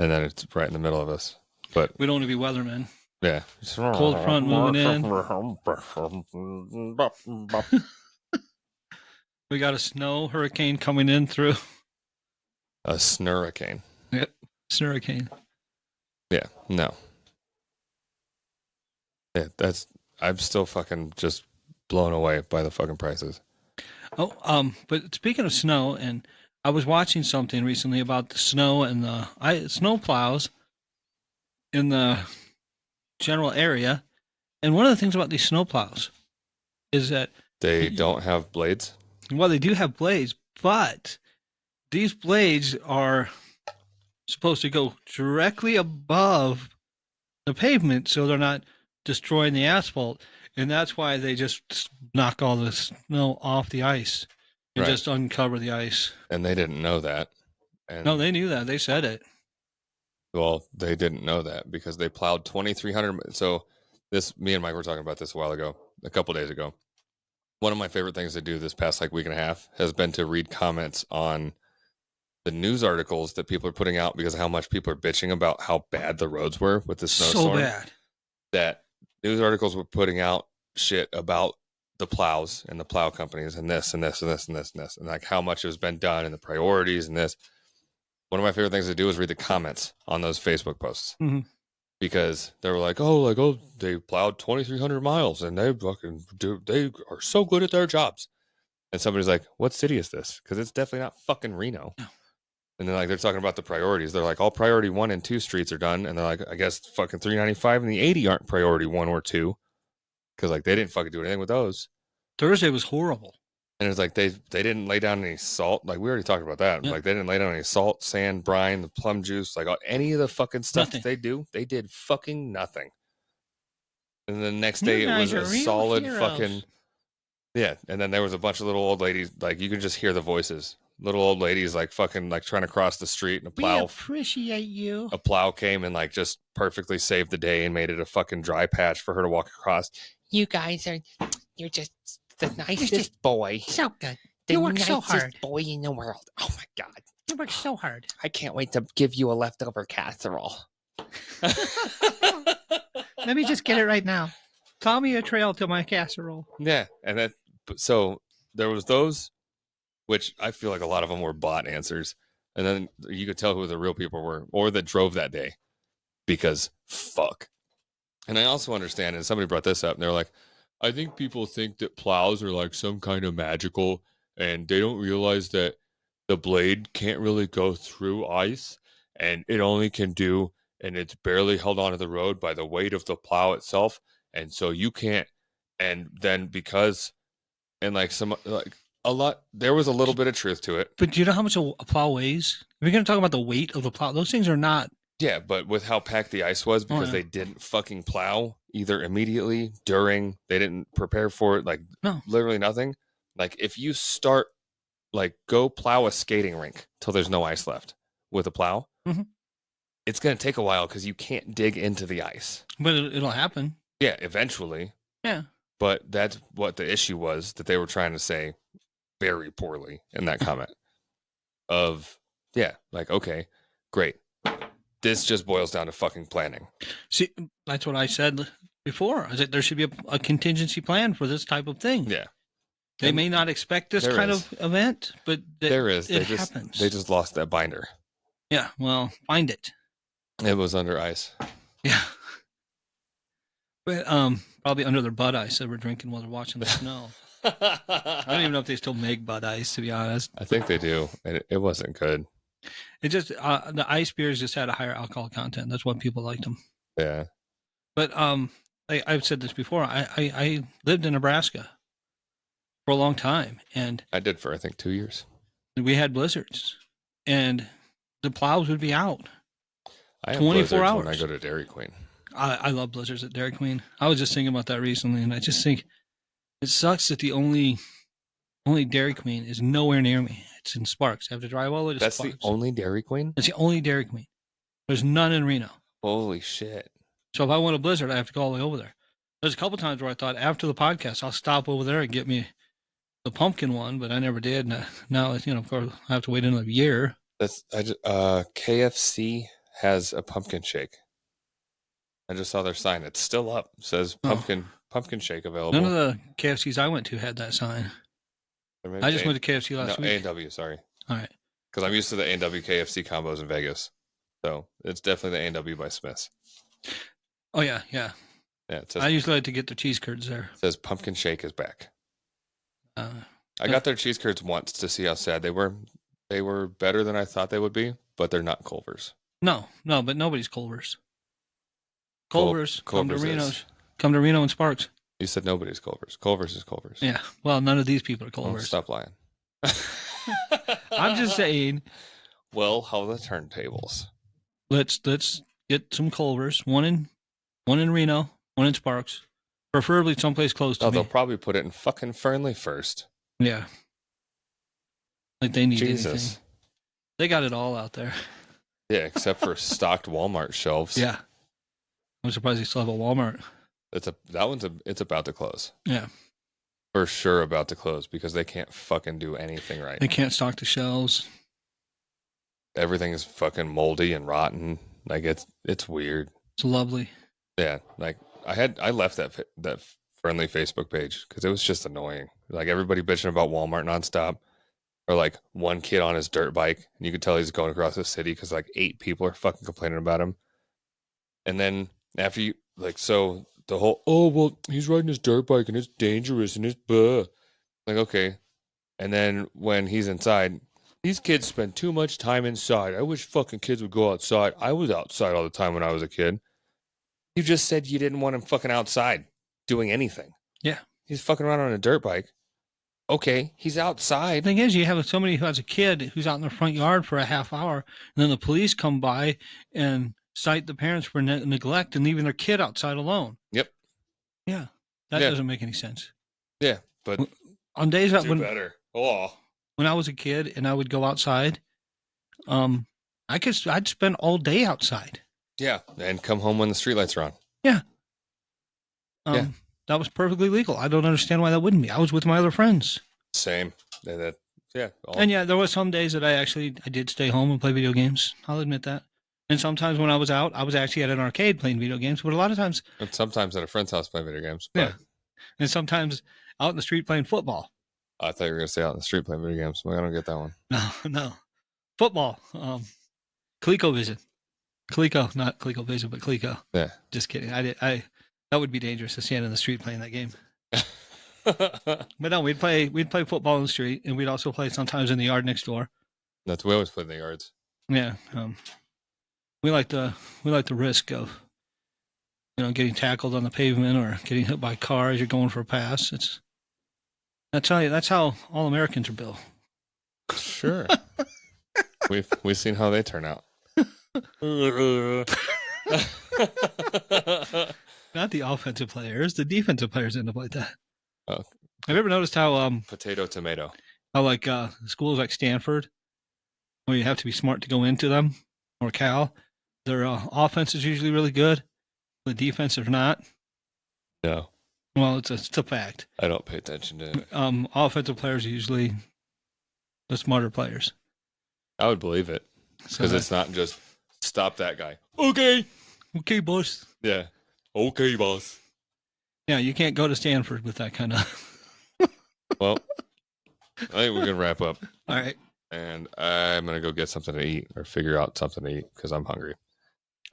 And then it's right in the middle of us. But we don't want to be weathermen. Yeah, cold front moving in. We got a snow hurricane coming in through. A snurricane. Yep, snurricane. Yeah, no. Yeah, I'm still fucking just blown away by the fucking prices. Oh, but speaking of snow, and I was watching something recently about the snow and the snow plows in the general area, and one of the things about these snow plows is that they don't have blades. Well, they do have blades, but these blades are supposed to go directly above the pavement, so they're not destroying the asphalt, and that's why they just knock all the snow off the ice and just uncover the ice. And they didn't know that. And no, they knew that. They said it. Well, they didn't know that because they plowed 2,300. So me and Mike were talking about this a couple days ago. One of my favorite things to do this past like week and a half has been to read comments on the news articles that people are putting out because of how much people are bitching about how bad the roads were with the snowstorm. So bad. That news articles were putting out shit about the plows and the plow companies and this and this and this and this and this and like how much has been done and the priorities and this. One of my favorite things to do is read the comments on those Facebook posts because they were like, oh, they plowed 2,300 miles and they are so good at their jobs. And somebody's like, what city is this? Because it's definitely not fucking Reno. No. And then like they're talking about the priorities. They're like, all priority 1 and 2 streets are done. And they're like, I guess fucking 395 and the 80 aren't priority 1 or 2 because like they didn't fucking do anything with those. Thursday was horrible. And it's like they didn't lay down any salt. Like we already talked about that. Yeah. Like they didn't lay down any salt, sand, brine, the plum juice, like any of the fucking stuff that they do. They did fucking nothing. And the next day it was a solid fucking yeah. And then there was a bunch of little old ladies. Like you can just hear the voices. Little old ladies like fucking like trying to cross the street and a plow. We appreciate you. A plow came and like just perfectly saved the day and made it a fucking dry patch for her to walk across. You guys you're just the nicest boy. So good. You work so hard. Boy in the world. Oh my God. You work so hard. I can't wait to give you a leftover casserole. Let me just get it right now. Call me a trail to my casserole. Yeah. And so there was those, which I feel like a lot of them were bot answers. And then you could tell who the real people were or that drove that day because fuck. And I also understand, and somebody brought this up and they're like, I think people think that plows are like some kind of magical and they don't realize that the blade can't really go through ice and it only can do, and it's barely held onto the road by the weight of the plow itself. and so you can't. And then because, and like a lot, there was a little bit of truth to it. But do you know how much a plow weighs? If you're going to talk about the weight of the plow, those things are not. Yeah, but with how packed the ice was, because they didn't fucking plow either immediately, during, they didn't prepare for it, like literally nothing. Like if you start, like go plow a skating rink till there's no ice left with a plow, it's going to take a while because you can't dig into the ice. But it'll happen. Yeah, eventually. Yeah. But that's what the issue was that they were trying to say very poorly in that comment of, yeah, like, okay, great. This just boils down to fucking planning. See, that's what I said before. I said there should be a contingency plan for this type of thing. Yeah. They may not expect this kind of event, but there is. It happens. They just lost that binder. Yeah, well, find it. It was under ice. Yeah. But probably under their Bud Ice that we're drinking while they're watching the snow. I don't even know if they still make Bud Ice, to be honest. I think they do. And it wasn't good. It just the ice beers just had a higher alcohol content. That's why people liked them. Yeah. But I've said this before. I lived in Nebraska for a long time, and I did for I think 2 years. We had blizzards, and the plows would be out. I have 24 hours when I go to Dairy Queen. I love blizzards at Dairy Queen. I was just thinking about that recently, and I just think it sucks that the only Dairy Queen is nowhere near me. It's in Sparks. I have to drive all the way to That's Sparks. the only Dairy Queen? It's the only Dairy Queen. There's none in Reno. Holy shit. So if I want a blizzard, I have to go all the way over there. There's a couple times where I thought after the podcast, I'll stop over there and get me the pumpkin one, but I never did. Now, of course, I have to wait another year. KFC has a pumpkin shake. I just saw their sign. It's still up. It says pumpkin shake available. None of the KFCs I went to had that sign. I just went to KFC last week. A&W, sorry. All right. Because I'm used to the A&W KFC combos in Vegas. So it's definitely the A&W by Smith's. Oh, yeah. Yeah. It says, I usually like to get the cheese curds there. It says pumpkin shake is back. I got their cheese curds once to see how sad they were. They were better than I thought they would be, but they're not Culver's. No, but nobody's Culver's. Culver's, come to Reno's. Is. Come to Reno and Sparks. You said nobody's Culver's. Culver's is Culver's. Yeah. Well, none of these people are Culver's. Oh, stop lying. I'm just saying. Well, how are the turntables? Let's get some Culver's. One in Reno, one in Sparks. Preferably someplace close to me. They'll probably put it in fucking Fernley first. Yeah. Like they need Jesus. anything. They got it all out there. Yeah, except for stocked Walmart shelves. Yeah. I'm surprised they still have a Walmart. It's about to close. Yeah. For sure about to close because they can't fucking do anything right. They can't stock the shelves. Everything is fucking moldy and rotten. Like it's weird. It's lovely. Yeah, like I left that friendly Facebook page because it was just annoying. Like everybody bitching about Walmart nonstop, or like one kid on his dirt bike, and you could tell he's going across the city because like 8 people are fucking complaining about him. And then after you so the whole he's riding his dirt bike and it's dangerous and it's blah. Like okay, and then when he's inside, these kids spend too much time inside. I wish fucking kids would go outside. I was outside all the time when I was a kid. You just said you didn't want him fucking outside doing anything. Yeah. He's fucking around on a dirt bike. Okay, he's outside. The thing is, you have somebody who has a kid who's out in the front yard for a half hour, and then the police come by and cite the parents for neglect and leaving their kid outside alone. Yep. Yeah. That doesn't make any sense. Yeah, but on days that better. Oh. When I was a kid and I would go outside, I'd spend all day outside. Yeah, and come home when the streetlights are on. Yeah. That was perfectly legal. I don't understand why that wouldn't be. I was with my other friends. Same. And there were some days that I did stay home and play video games. I'll admit that. And sometimes when I was out, I was actually at an arcade playing video games. But a lot of times... And sometimes at a friend's house playing video games. But... Yeah. And sometimes out in the street playing football. I thought you were going to say out in the street playing video games. But I don't get that one. No. Football. ColecoVision. Coleco, not ColecoVision, but Coleco. Yeah. Just kidding. That would be dangerous to stand in the street playing that game. But no, we'd play football in the street, and we'd also play sometimes in the yard next door. We always play in the yards. Yeah. We like the risk of getting tackled on the pavement or getting hit by a car as you're going for a pass. I tell you, that's how all Americans are built. Sure. We've seen how they turn out. Not the offensive players, the defensive players end up like that. Oh. Have you ever noticed how Potato, tomato. how like schools like Stanford, where you have to be smart to go into them, or Cal, their offense is usually really good, the defense is not. No, Well, it's a fact. I don't pay attention to it. Offensive players are usually the smarter players. I would believe it because So it's not just stop that guy. Okay. okay, boss. Yeah. Okay, boss. Yeah, you can't go to Stanford with that kind of. Well, I think we can wrap up, All right. and I'm gonna go get something to eat or figure out something to eat because I'm hungry.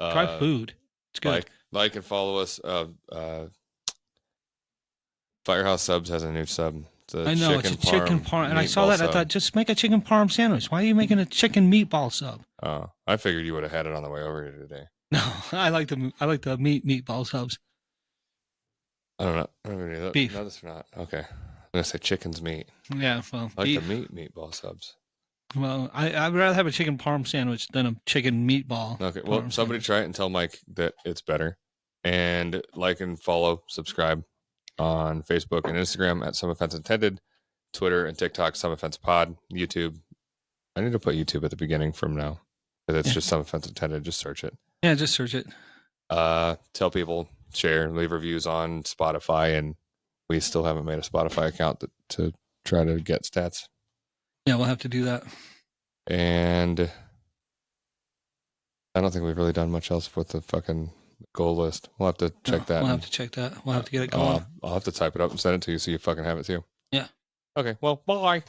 Try food. It's good. Like and follow us. Firehouse Subs has a new sub. I know it's a chicken parm, and I saw that. sub. I thought, just make a chicken parm sandwich. Why are you making a chicken meatball sub? Oh, I figured you would have had it on the way over here today. No, I like the meatball subs. I don't know. I don't know that. Beef. No, that's not. Okay. I'm gonna say chicken's meat. Yeah, well, I like beef. the meatball subs. Well, I'd rather have a chicken parm sandwich than a chicken meatball. Okay. Well, parm somebody sandwich. try it and tell Mike that it's better. And like and follow, subscribe on Facebook and Instagram at Some Offense Intended, Twitter and TikTok, Some Offense Pod, YouTube. I need to put YouTube at the beginning from now because it's just Some Offense Intended. Just search it. Yeah, just search it. Tell people, share, leave reviews on Spotify, and we still haven't made a Spotify account to try to get stats. Yeah, we'll have to do that. And I don't think we've really done much else with the fucking goal list. We'll have to check that. We'll have to check that. We'll have to get it going. I'll have to type it up and send it to you so you fucking have it too. Yeah. Okay. Well, bye.